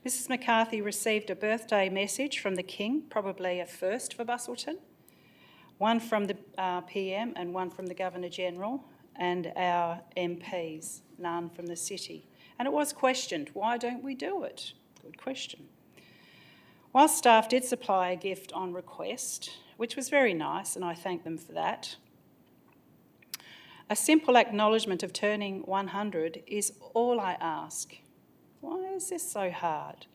Mrs McCarthy received a birthday message from the King, probably a first for Busselton, one from the PM and one from the Governor-General and our MPs, none from the city. And it was questioned, why don't we do it? Good question. While staff did supply a gift on request, which was very nice, and I thank them for that, a simple acknowledgement of turning 100 is all I ask. Why is this so hard?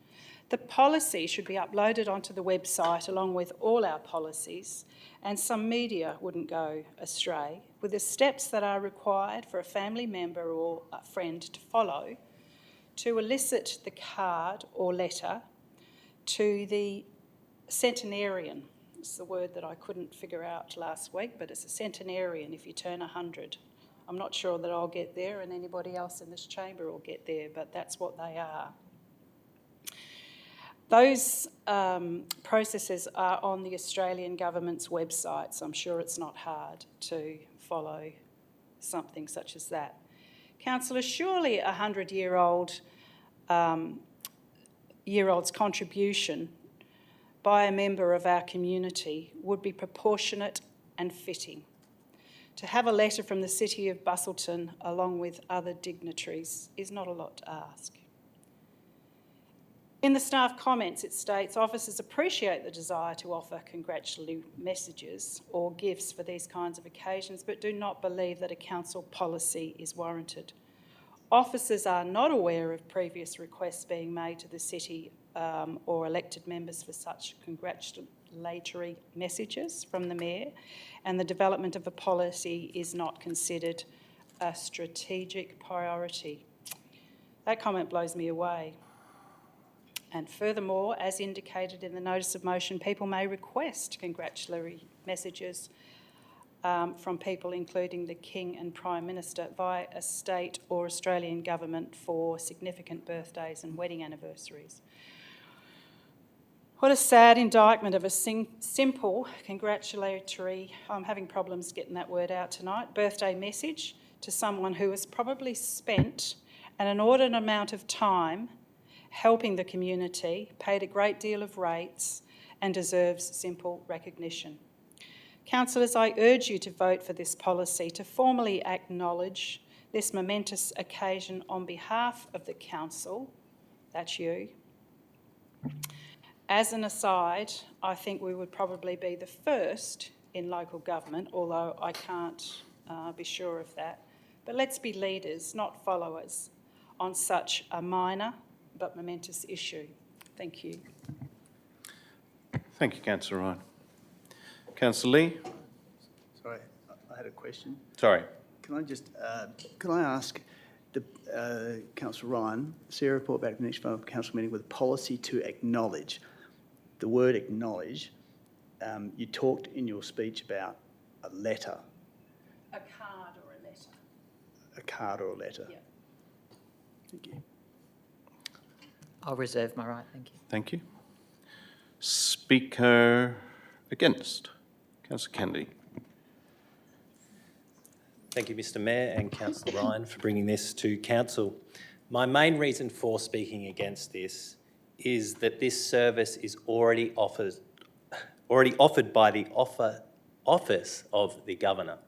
The policy should be uploaded onto the website along with all our policies, and some media wouldn't go astray with the steps that are required for a family member or a friend to follow to elicit the card or letter to the centenarian. It's the word that I couldn't figure out last week, but it's a centenarian if you turn 100. I'm not sure that I'll get there and anybody else in this chamber will get there, but that's what they are. Those processes are on the Australian government's website, so I'm sure it's not hard to follow something such as that. Councillor, surely a 100-year-old's contribution by a member of our community would be proportionate and fitting. To have a letter from the City of Busselton along with other dignitaries is not a lot to ask. In the staff comments, it states officers appreciate the desire to offer congratulatory messages or gifts for these kinds of occasions, but do not believe that a council policy is warranted. Officers are not aware of previous requests being made to the city or elected members for such congratulatory messages from the Mayor, and the development of a policy is not considered a strategic priority. That comment blows me away. And furthermore, as indicated in the notice of motion, people may request congratulatory messages from people including the King and Prime Minister via a state or Australian government for significant birthdays and wedding anniversaries. What a sad indictment of a simple congratulatory, I'm having problems getting that word out tonight, birthday message to someone who has probably spent an inordinate amount of time helping the community, paid a great deal of rates and deserves simple recognition. Councillors, I urge you to vote for this policy to formally acknowledge this momentous occasion on behalf of the council, that's you. As an aside, I think we would probably be the first in local government, although I can't be sure of that. But let's be leaders, not followers, on such a minor but momentous issue. Thank you. Thank you, Councillor Ryan. Councillor Lee? Sorry, I had a question. Sorry. Can I just, can I ask Councillor Ryan, see a report back at the next council meeting with a policy to acknowledge. The word acknowledge, you talked in your speech about a letter. A card or a letter. A card or a letter. Yeah. Thank you. I'll reserve my right, thank you. Thank you. Speaker against? Councillor Kennedy. Thank you, Mr Mayor and Councillor Ryan, for bringing this to Council. My main reason for speaking against this is that this service is already offered by the Office of the Governor.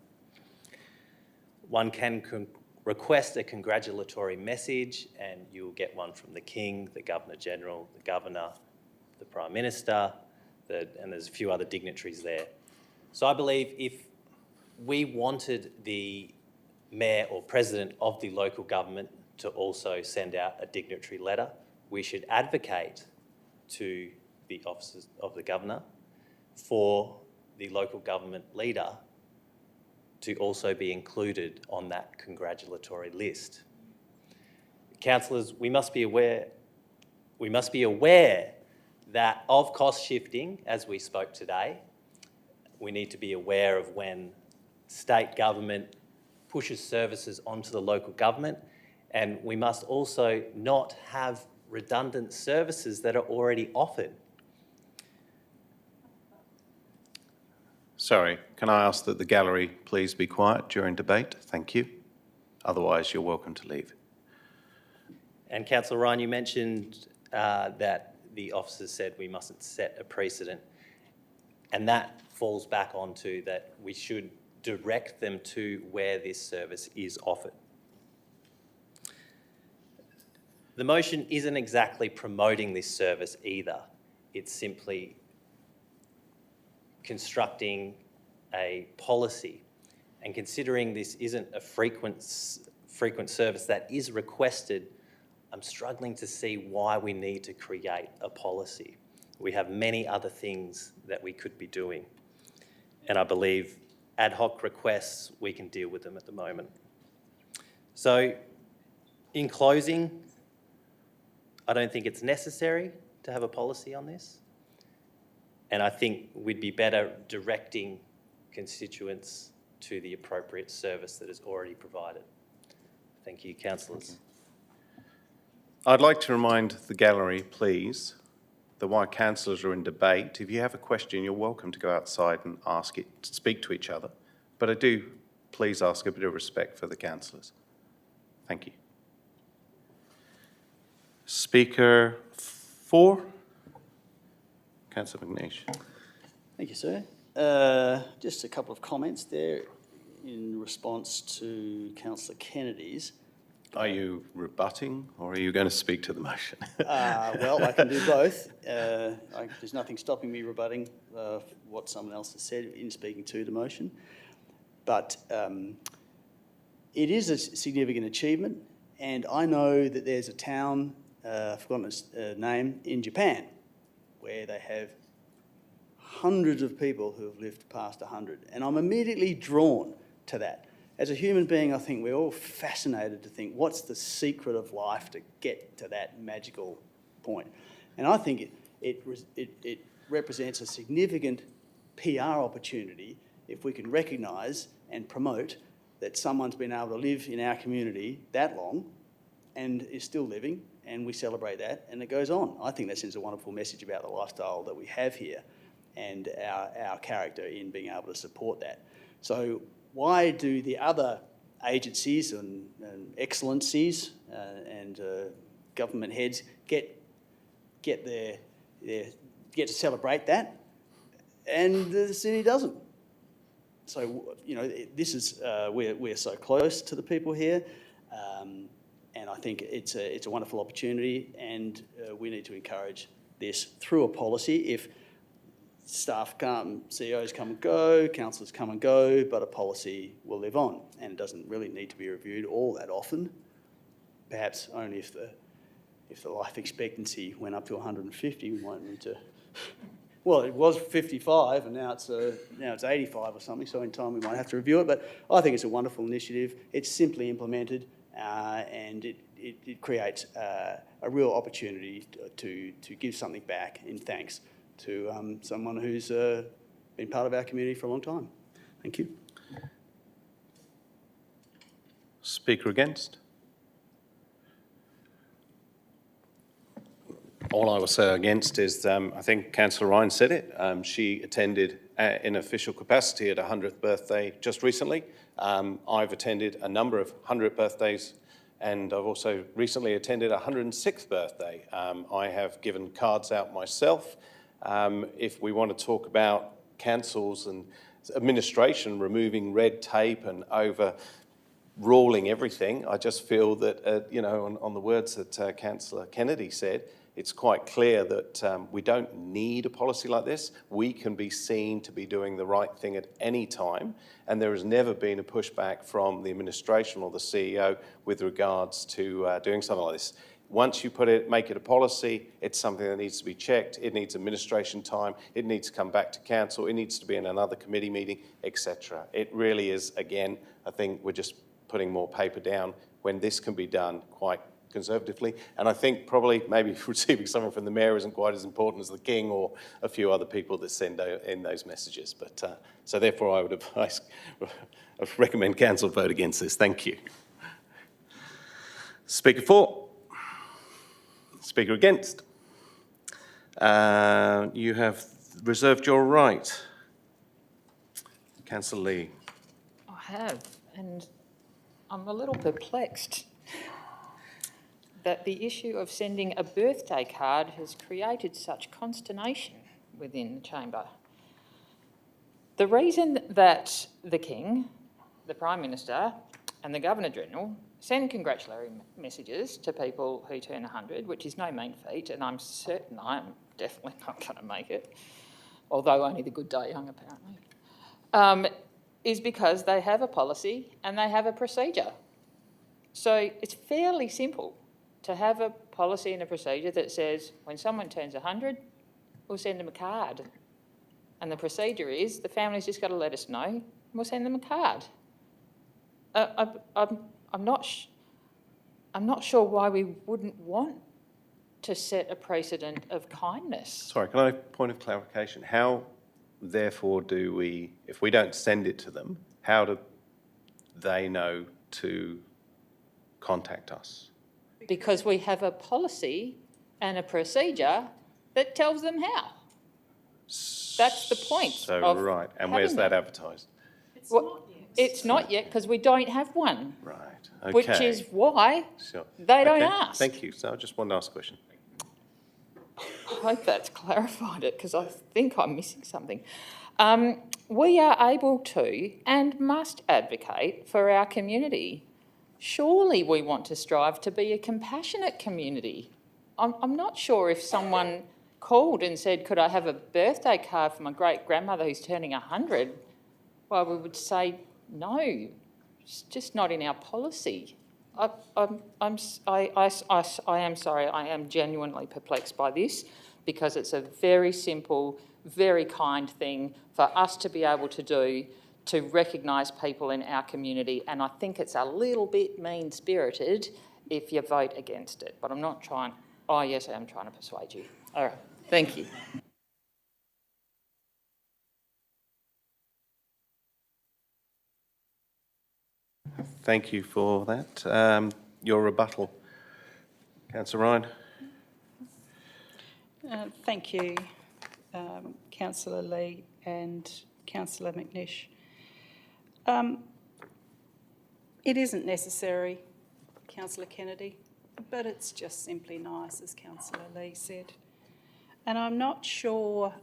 One can request a congratulatory message and you'll get one from the King, the Governor-General, the Governor, the Prime Minister, and there's a few other dignitaries there. So I believe if we wanted the Mayor or President of the local government to also send out a dignitary letter, we should advocate to the offices of the Governor for the local government leader to also be included on that congratulatory list. Councillors, we must be aware that of cost shifting, as we spoke today. We need to be aware of when state government pushes services onto the local government, and we must also not have redundant services that are already offered. Sorry, can I ask that the gallery please be quiet during debate? Thank you. Otherwise, you're welcome to leave. And Councillor Ryan, you mentioned that the officers said we mustn't set a precedent, and that falls back onto that we should direct them to where this service is offered. The motion isn't exactly promoting this service either. It's simply constructing a policy, and considering this isn't a frequent service that is requested, I'm struggling to see why we need to create a policy. We have many other things that we could be doing, and I believe ad hoc requests, we can deal with them at the moment. So in closing, I don't think it's necessary to have a policy on this. And I think we'd be better directing constituents to the appropriate service that is already provided. Thank you, councillors. I'd like to remind the gallery, please, that while councillors are in debate, if you have a question, you're welcome to go outside and ask it, speak to each other. But I do please ask a bit of respect for the councillors. Thank you. Speaker 4. Councillor McNeish. Thank you, sir. Just a couple of comments there in response to Councillor Kennedy's. Are you rebutting or are you going to speak to the motion? Well, I can do both. There's nothing stopping me rebutting what someone else has said in speaking to the motion. But it is a significant achievement, and I know that there's a town, I've forgotten its name, in Japan, where they have hundreds of people who have lived past 100. And I'm immediately drawn to that. As a human being, I think we're all fascinated to think, what's the secret of life to get to that magical point? And I think it represents a significant PR opportunity if we can recognise and promote that someone's been able to live in our community that long and is still living, and we celebrate that, and it goes on. I think that sends a wonderful message about the lifestyle that we have here and our character in being able to support that. So why do the other agencies and excellencies and government heads get to celebrate that, and the city doesn't? So this is we're so close to the people here, and I think it's a wonderful opportunity, and we need to encourage this through a policy. If staff come, CEOs come and go, councillors come and go, but a policy will live on, and it doesn't really need to be reviewed all that often. Perhaps only if the life expectancy went up to 150, we might need to. Well, it was 55, and now it's 85 or something. So in time we might have to review it. But I think it's a wonderful initiative. It's simply implemented, and it creates a real opportunity to give something back in thanks to someone who's been part of our community for a long time. Thank you. Speaker against? All I will say against is I think Councillor Ryan said it. She attended in official capacity at a 100th birthday just recently. I've attended a number of 100th birthdays, and I've also recently attended a 106th birthday. I have given cards out myself. If we want to talk about councils and administration removing red tape and overruling everything, I just feel that, on the words that Councillor Kennedy said, it's quite clear that we don't need a policy like this. We can be seen to be doing the right thing at any time, and there has never been a pushback from the administration or the CEO with regards to doing something like this. Once you make it a policy, it's something that needs to be checked. It needs administration time. It needs to come back to council. It needs to be in another committee meeting, etc. It really is, again, I think we're just putting more paper down when this can be done quite conservatively. And I think probably maybe receiving someone from the Mayor isn't quite as important as the King or a few other people that send in those messages. But so therefore I would recommend council vote against this. Thank you. Speaker for. Speaker against. You have reserved your right. Councillor Lee. I have, and I'm a little perplexed that the issue of sending a birthday card has created such consternation within the chamber. The reason that the King, the Prime Minister and the Governor-General send congratulatory messages to people who turn 100, which is no mean feat, and I'm certain I'm definitely not going to make it, although only the good die young apparently, is because they have a policy and they have a procedure. So it's fairly simple to have a policy and a procedure that says when someone turns 100, we'll send them a card. And the procedure is the family's just got to let us know and we'll send them a card. I'm not sure why we wouldn't want to set a precedent of kindness. Sorry, can I point of clarification? How, therefore, do we, if we don't send it to them, how do they know to contact us? Because we have a policy and a procedure that tells them how. That's the point. So, of right, and where's that advertised? It's not yet because we don't have one. Right, okay. Which is why Sure. they don't Okay, ask. Thank you. So I just wanted to ask a question. I hope that's clarified it because I think I'm missing something. We are able to and must advocate for our community. Surely we want to strive to be a compassionate community. I'm not sure if someone called and said, could I have a birthday card for my great-grandmother who's turning 100? Well, we would say, no, it's just not in our policy. I am sorry, I am genuinely perplexed by this because it's a very simple, very kind thing for us to be able to do to recognise people in our community, and I think it's a little bit mean-spirited if you vote against it. But I'm not trying... Oh, yes, I am trying to persuade you. All right, thank you. Thank you for that. Your rebuttal. Councillor Ryan. Thank you, Councillor Lee and Councillor McNish. It isn't necessary, Councillor Kennedy, but it's just simply nice, as Councillor Lee said. And I'm not sure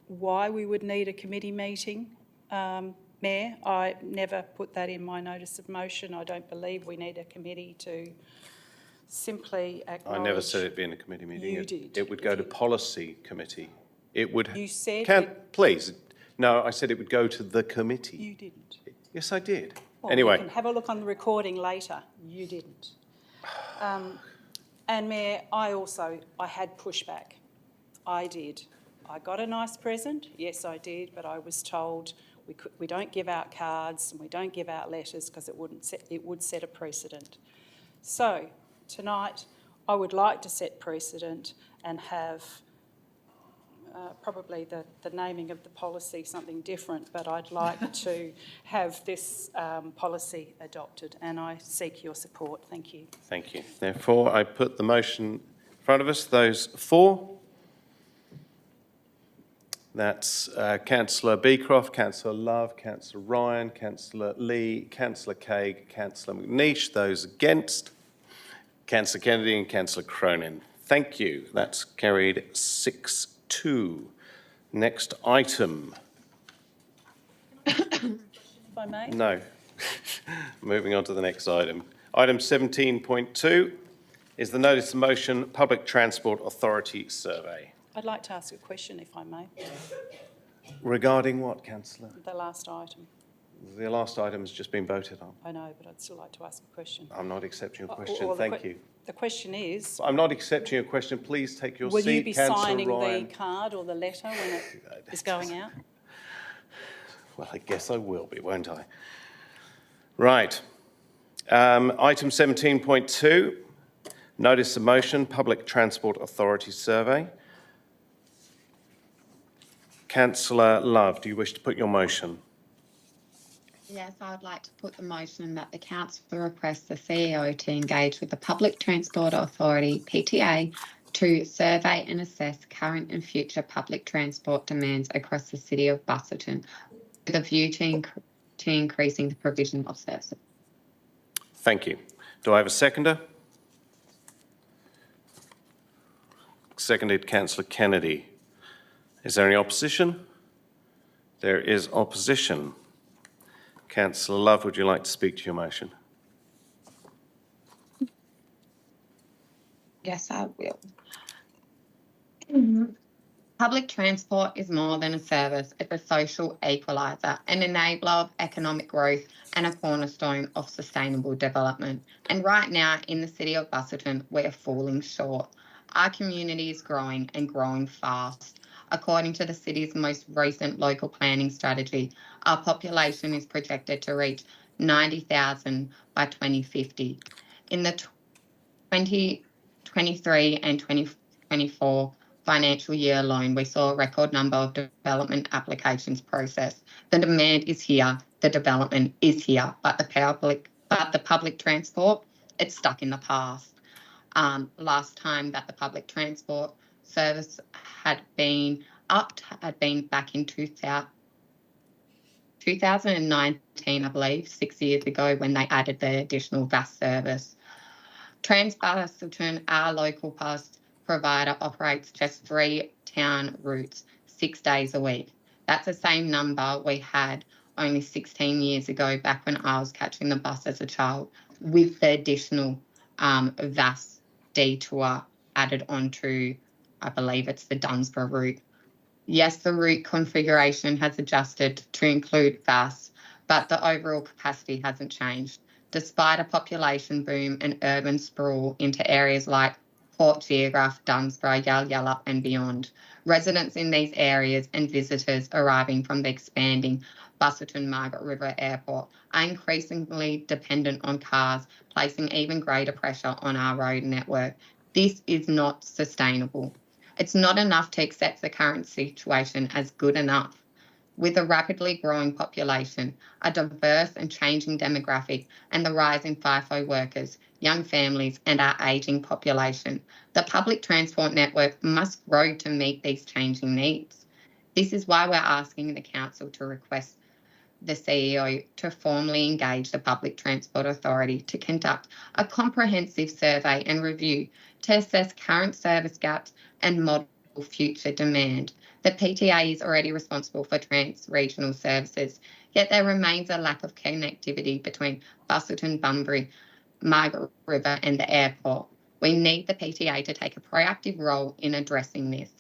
why we would need a committee meeting, Mayor. I never put that in my notice of motion. I don't believe we need a committee to simply acknowledge... I never said it'd be in a committee meeting. You did. It would go to policy committee. It would... You said... Please. No, I said it would go to the committee. You didn't. Yes, I did. Well, anyway. You can have a look on the recording later. You didn't. And Mayor, I had pushback. I did. I got a nice present. Yes, I did. But I was told we don't give out cards and we don't give out letters because it would set a precedent. So tonight, I would like to set precedent and have probably the naming of the policy something different, but I'd like to have this policy adopted, and I seek your support. Thank you. Thank you. Therefore, I put the motion in front of us. Those for? That's Councillor Beecroft, Councillor Love, Councillor Ryan, Councillor Lee, Councillor Cagg, Councillor McNeish. Those against, Councillor Kennedy and Councillor Cronin. Thank you. That's carried 6-2. Next item. If I may. No. Moving on to the next item. Item 17.2 is the Notice of Motion Public Transport Authority Survey. I'd like to ask a question, if I may. Regarding what, Councillor? The last item. The last item has just been voted on. I know, but I'd still like to ask a question. I'm not accepting your Or- question. or the Thank you. The question is, I'm not accepting your question. Please take your will seat, you be Councillor signing Ryan. the card or the letter when it is going out? Well, I guess I will be, won't I? Right. Item 17.2, Notice of Motion Public Transport Authority Survey. Councillor Love, do you wish to put your motion? Yes, I would like to put the motion that the council requests the CEO to engage with the Public Transport Authority, PTA, to survey and assess current and future public transport demands across the city of Busselton with a view to increasing the provision of services. Thank you. Do I have a seconder? Seconded, Councillor Kennedy. Is there any opposition? There is opposition. Councillor Love, would you like to speak to your motion? Yes, I will. Public transport is more than a service. It's a social equaliser, an enabler of economic growth and a cornerstone of sustainable development. And right now in the city of Busselton, we're falling short. Our community is growing and growing fast. According to the city's most recent local planning strategy, our population is projected to reach 90,000 by 2050. In the 2023 and 2024 financial year alone, we saw a record number of development applications processed. The demand is here, the development is here, but the public transport, it's stuck in the past. Last time that the public transport service had been upped had been back in 2019, I believe, 6 years ago, when they added the additional bus service. Busselton, our local bus provider, operates just 3 town routes, 6 days a week. That's the same number we had only 16 years ago, back when I was catching the bus as a child, with the additional VAS detour added onto, I believe it's the Dunsborough route. Yes, the route configuration has adjusted to include VAS, but the overall capacity hasn't changed. Despite a population boom and urban sprawl into areas like Port Geograph, Dunsborough, Yalyalup and beyond, residents in these areas and visitors arriving from the expanding Busselton Margaret River Airport are increasingly dependent on cars, placing even greater pressure on our road network. This is not sustainable. It's not enough to accept the current situation as good enough. With a rapidly growing population, a diverse and changing demographic, and the rise in FIFO workers, young families and our ageing population, the public transport network must grow to meet these changing needs. This is why we're asking the council to request the CEO to formally engage the Public Transport Authority to conduct a comprehensive survey and review to assess current service gaps and model future demand. The PTA is already responsible for trans-regional services, yet there remains a lack of connectivity between Busselton, Bunbury, Margaret River and the airport. We need the PTA to take a proactive role in addressing this.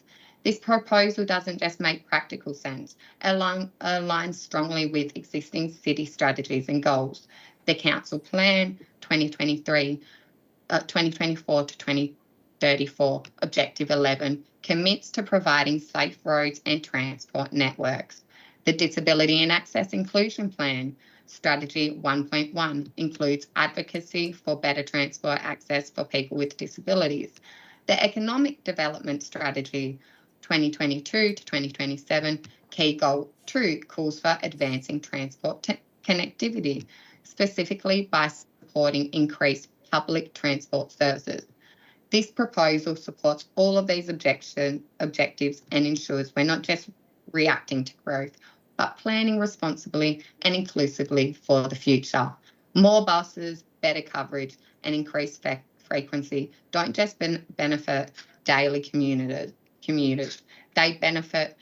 This proposal doesn't just make practical sense, it aligns strongly with existing city strategies and goals. The Council Plan 2024 to 2034, Objective 11, commits to providing safe roads and transport networks. The Disability and Access Inclusion Plan, Strategy 1.1, includes advocacy for better transport access for people with disabilities. The Economic Development Strategy 2022 to 2027, Key Goal 2, calls for advancing transport connectivity, specifically by supporting increased public transport services. This proposal supports all of these objectives and ensures we're not just reacting to growth, but planning responsibly and inclusively for the future. More buses, better coverage, and increased frequency don't just benefit daily commuters. They benefit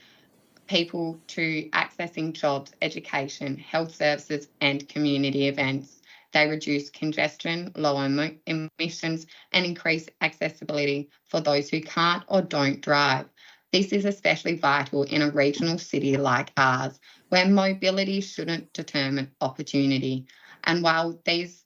people to accessing jobs, education, health services, and community events. They reduce congestion, lower emissions, and increase accessibility for those who can't or don't drive. This is especially vital in a regional city like ours, where mobility shouldn't determine opportunity. And while this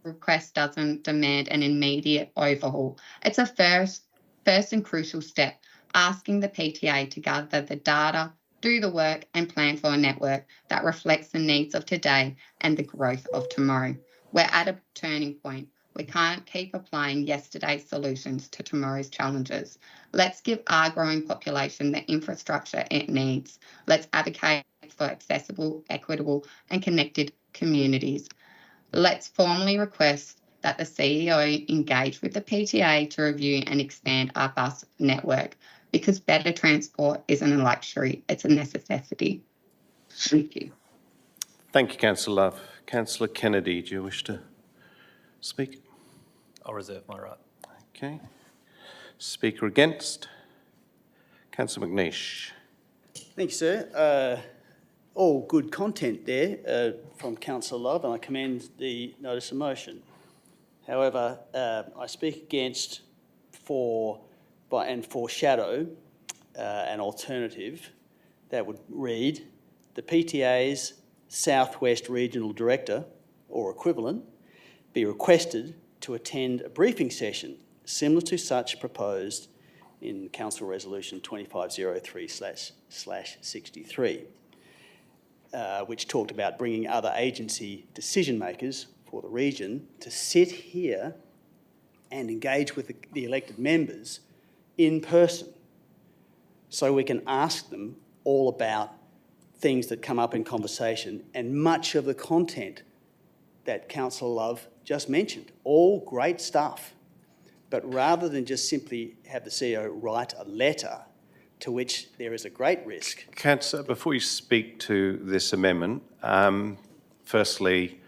request doesn't demand an immediate overhaul, it's a first and crucial step, asking the PTA to gather the data, do the work, and plan for a network that reflects the needs of today and the growth of tomorrow. We're at a turning point. We can't keep applying yesterday's solutions to tomorrow's challenges. Let's give our growing population the infrastructure it needs. Let's advocate for accessible, equitable, and connected communities. Let's formally request that the CEO engage with the PTA to review and expand our bus network, because better transport isn't a luxury, it's a necessity. Thank you. Thank you, Councillor Love. Councillor Kennedy, do you wish to speak? I'll reserve my right. Okay. Speaker against? Councillor McNeish. Thank you, sir. All good content there from Councillor Love, and I commend the notice of motion. However, I speak against and foreshadow an alternative that would read: the PTA's Southwest Regional Director or equivalent be requested to attend a briefing session similar to such proposed in Council Resolution 2503/63, which talked about bringing other agency decision makers for the region to sit here and engage with the elected members in person, so we can ask them all about things that come up in conversation, and much of the content that Councillor Love just mentioned. All great stuff. But rather than just simply have the CEO write a letter, to which there is a great risk. Councillor, before you speak to this amendment, firstly,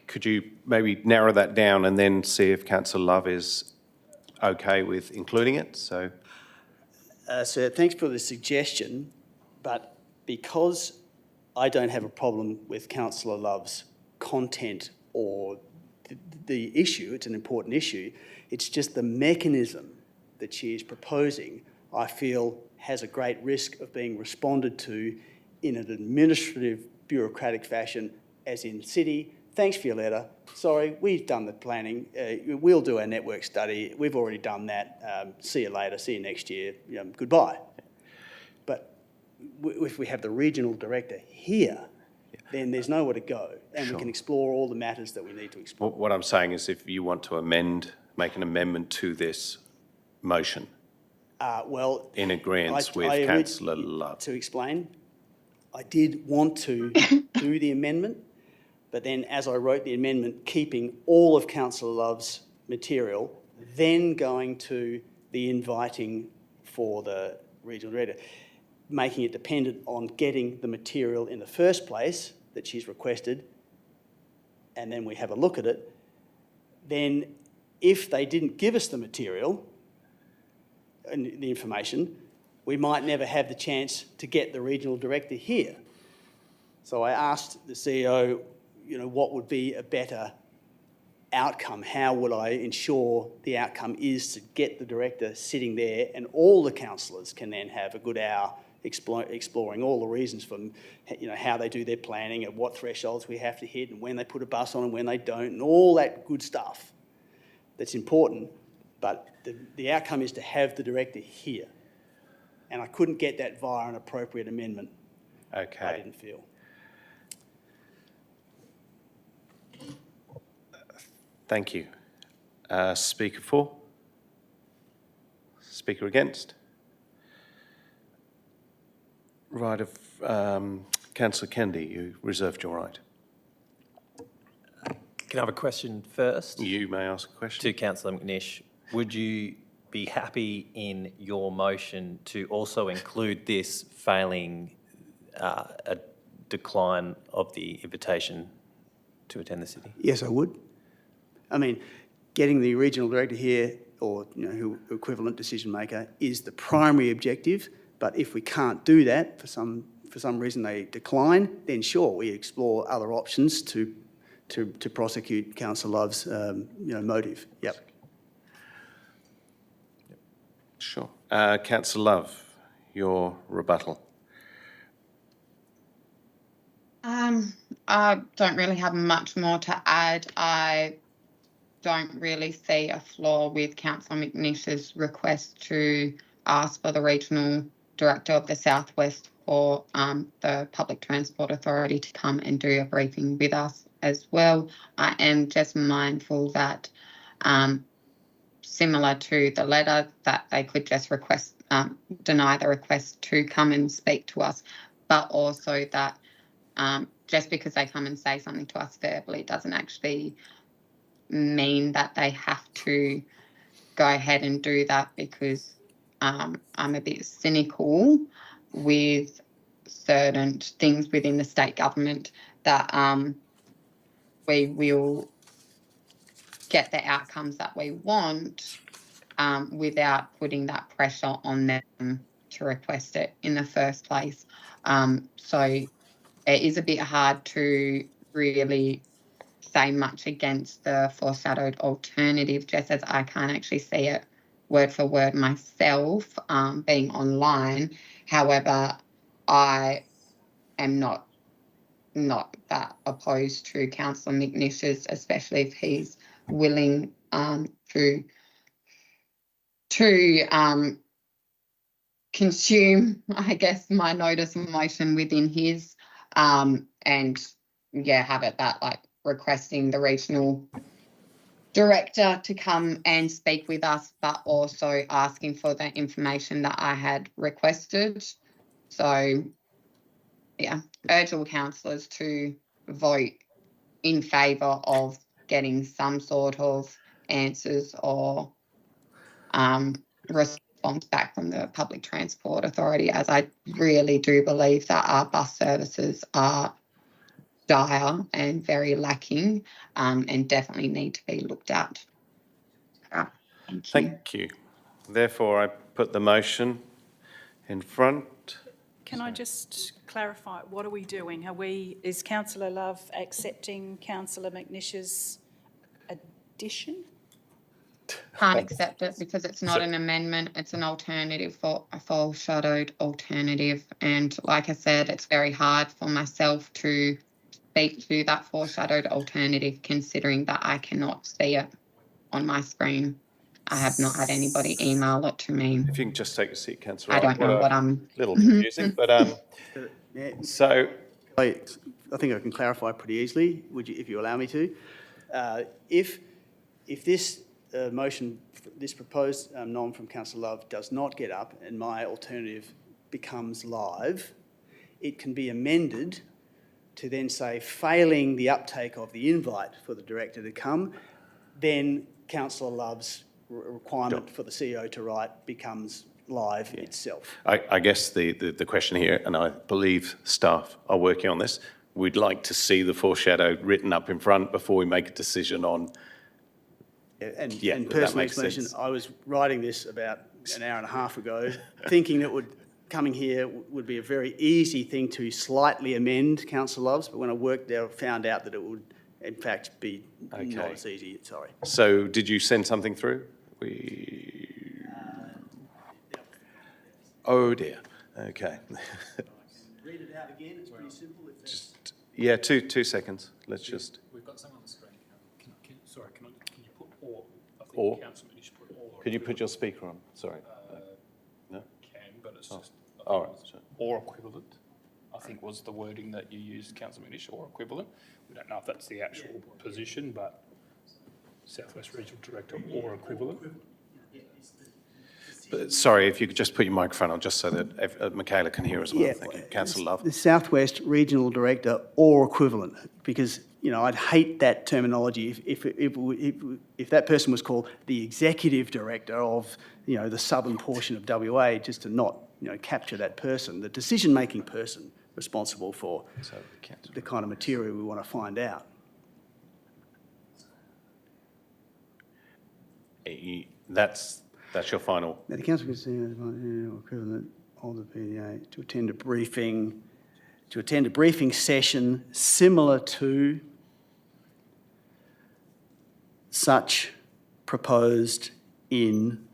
could you maybe narrow that down and then see if Councillor Love is okay with including it? So, Sir, thanks for the suggestion, but because I don't have a problem with Councillor Love's content or the issue, it's an important issue, it's just the mechanism that she is proposing, I feel has a great risk of being responded to in an administrative, bureaucratic fashion, as in city, thanks for your letter, sorry, we've done the planning, we'll do our network study, we've already done that, see you later, see you next year, goodbye. But if we have the regional director here, then there's nowhere to go, and we can explore all the matters that we need to explore. what I'm saying is, if you want to make an amendment to this motion, Well, in agreement with Councillor Love. To explain, I did want to do the amendment, but then as I wrote the amendment, keeping all of Councillor Love's material, then going to the inviting for the regional director, making it dependent on getting the material in the first place that she's requested, and then we have a look at it. Then if they didn't give us the material and the information, we might never have the chance to get the regional director here. So I asked the CEO, what would be a better outcome? How would I ensure the outcome is to get the director sitting there, and all the councillors can then have a good hour exploring all the reasons for, how they do their planning and what thresholds we have to hit and when they put a bus on and when they don't, and all that good stuff that's important. But the outcome is to have the director here. And I couldn't get that via an appropriate amendment. Okay. I didn't feel. Thank you. Speaker for? Speaker against? Right of Councillor Kennedy, you reserved your right. Can I have a question first? You may ask a question. To Councillor McNish. Would you be happy in your motion to also include this failing a decline of the invitation to attend the city? Yes, I would. I mean, getting the regional director here, or who equivalent decision maker, is the primary objective. But if we can't do that for some reason they decline, then sure, we explore other options to prosecute Councillor Love's motive. Yep. Sure. Councillor Love, your rebuttal. I don't really have much more to add. I don't really see a flaw with Councillor McNish's request to ask for the regional director of the Southwest for the Public Transport Authority to come and do a briefing with us as well. I am just mindful that similar to the letter, that they could just deny the request to come and speak to us, but also that just because they come and say something to us verbally doesn't actually mean that they have to go ahead and do that, because I'm a bit cynical with certain things within the state government that we will get the outcomes that we want without putting that pressure on them to request it in the first place. So it is a bit hard to really say much against the foreshadowed alternative, just as I can't actually see it word for word myself, being online. However, I am not that opposed to Councillor McNish's, especially if he's willing to consume, I guess, my notice of motion within his, and have it that like requesting the regional director to come and speak with us, but also asking for the information that I had requested. So, yeah, urge all councillors to vote in favour of getting some sort of answers or response back from the Public Transport Authority, as I really do believe that our bus services are dire and very lacking, and definitely need to be looked at. Thank you. Therefore, I put the motion in front. Can I just clarify, what are we doing? Is Councillor Love accepting Councillor McNish's addition? Can't accept it because it's not an amendment, it's an alternative, for a foreshadowed alternative. And like I said, it's very hard for myself to speak to that foreshadowed alternative, considering that I cannot see it on my screen. I have not had anybody email it to me. If you can just take a seat, Councillor. I don't know what I'm... A little confusing, but so... I think I can clarify pretty easily, if you allow me to. If this motion, this proposed nom from Councillor Love does not get up and my alternative becomes live, it can be amended to then say, failing the uptake of the invite for the director to come, then Councillor Love's requirement for the CEO to write becomes live itself. I guess the question here, and I believe staff are working on this, we'd like to see the foreshadowed written up in front before we make a decision on... And personal explanation, I was writing this about an hour and a half ago, thinking that coming here would be a very easy thing to slightly amend Councillor Love's, but when I worked there, I found out that it would, in fact, be not as easy. Sorry. So did you send something through? Oh dear. Okay. Read it out again. It's pretty simple. Just, yeah, two seconds. Let's just... We've got some on the screen. Can you put or? I think Or? Councillor Minish put or. Could you put your speaker on? Sorry. No? Can, but it's just... All right. Or equivalent, I think was the wording that you used, Councillor Minish, or equivalent. We don't know if that's the actual position, but Southwest Regional Director or equivalent. But, sorry, if you could just put your microphone on, just so that Michaela can hear as well. Thank you. Councillor Love. The Southwest Regional Director or equivalent, because you know, I'd hate that terminology if that person was called the executive director of, you know, the southern portion of WA, just to not, you know, capture that person, the decision-making person responsible for the kind of material we want to find out. That's your final. Now, the council can see equivalent of the PDA to attend a briefing session similar to such proposed in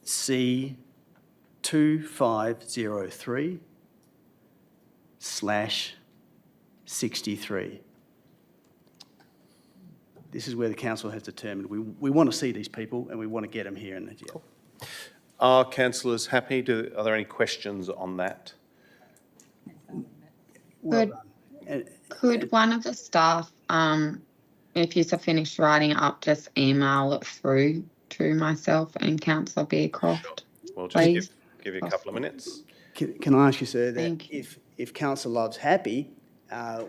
C2503/63. This is where the council has determined we want to see these people and we want to get them here. And Cool. Are councillors happy? Are there any questions on that? Could one of the staff, if you're finished writing it up, just email it through to myself and Councillor Bearcroft? We'll just give you a couple of minutes. Can I ask you, sir, that if Councillor Love's happy,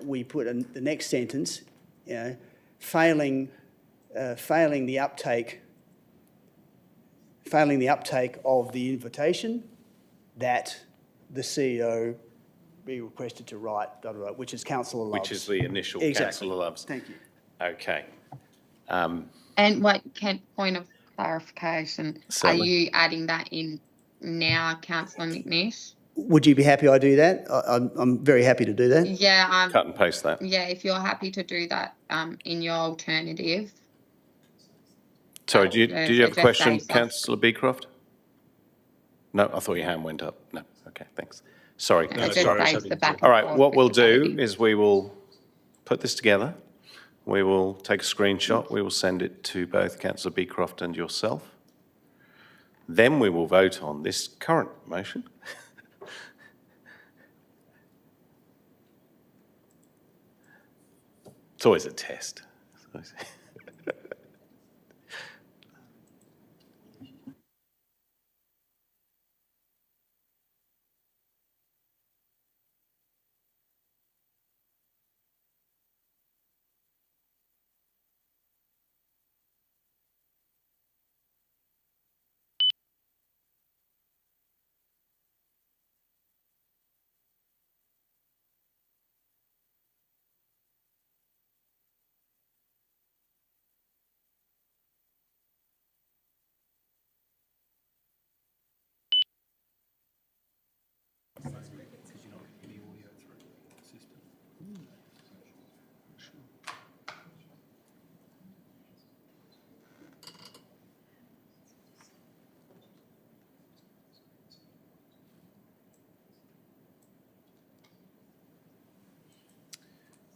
we put the next sentence, you know, failing the uptake of the invitation, that the CEO be requested to write, which is Councillor Love's. Which is the initial Councillor Love's. Thank you. Okay. And point of clarification, Certainly. are you adding that in now, Councillor McNish? Would you be happy I do that? I'm very happy to do that. Yeah, Cut and paste that. yeah, if you're happy to do that in your alternative. Sorry, do you have a just question, saves us. Councillor Beecroft? No, I thought your hand went up. No, okay, thanks. Sorry. It just saves the back All and right, forth what we'll with the do voting. is we will put this together. We will take a screenshot. We will send it to both Councillor Beecroft and yourself. Then we will vote on this current motion. It's always a test.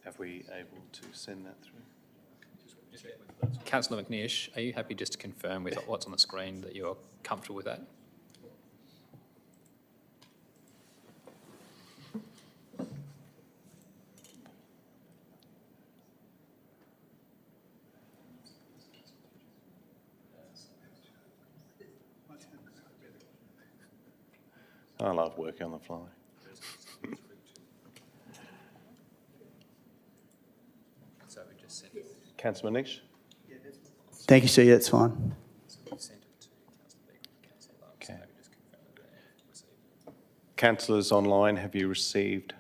Have we able to send that through? Councillor McNish, are you happy just to confirm with what's on the screen that you're comfortable with that? I love working on the fly. Councillor Manish? Thank you, sir. Yeah, that's fine. Okay. Councillors online, have you received?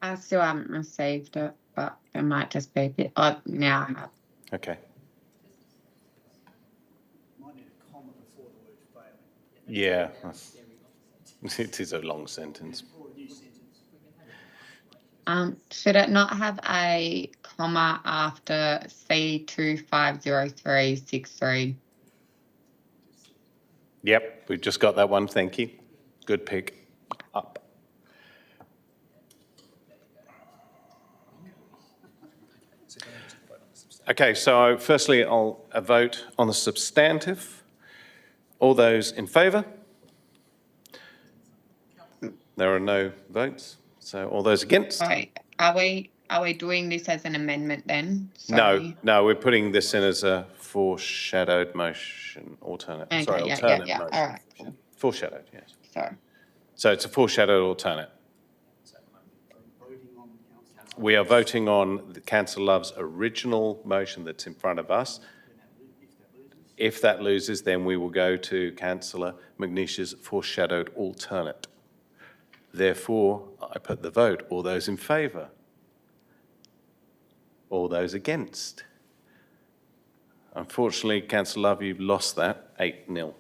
I still haven't received it, but it might just be a bit. I now have. Okay. Might need a comma before the word failing. Yeah. It is a long sentence. Should it not have a comma after C250363? Yep, we've just got that one. Thank you. Good pick. Up. Okay, so firstly, I'll vote on the substantive. All those in favour? There are no votes. So all those against? Sorry, are we Are we doing this as an amendment then? No, Sorry. no, we're putting this in as a foreshadowed motion, alternate, Okay, sorry, yeah, alternate yeah, motion. all right. Foreshadowed, yes. Sorry. So it's a foreshadowed alternate. We are voting on the Councillor Love's original motion that's in front of us. If that loses, then we will go to Councillor McNeish's foreshadowed alternate. Therefore, I put the vote. All those in favour? All those against? Unfortunately, Councillor Love, you've lost that 8-0.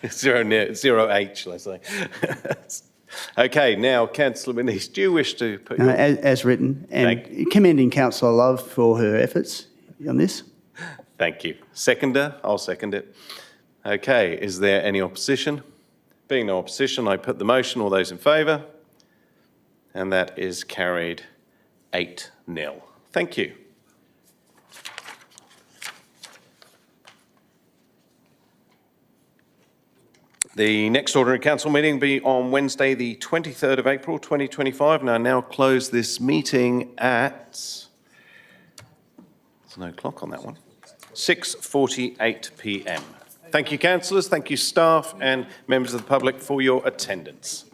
0-H, shall I say. Okay, now, Councillor McNeish, do you wish to put your... As written, and commending Councillor Love for her efforts on this. Thank you. Seconder? I'll second it. Okay, is there any opposition? Being no opposition, I put the motion. All those in favour? And that is carried 8-0. Thank you. The next ordinary council meeting will be on Wednesday, the 23rd of April, 2025. And I now close this meeting at... There's no clock on that one. 6:48 p.m. Thank you, councillors. Thank you, staff and members of the public for your attendance.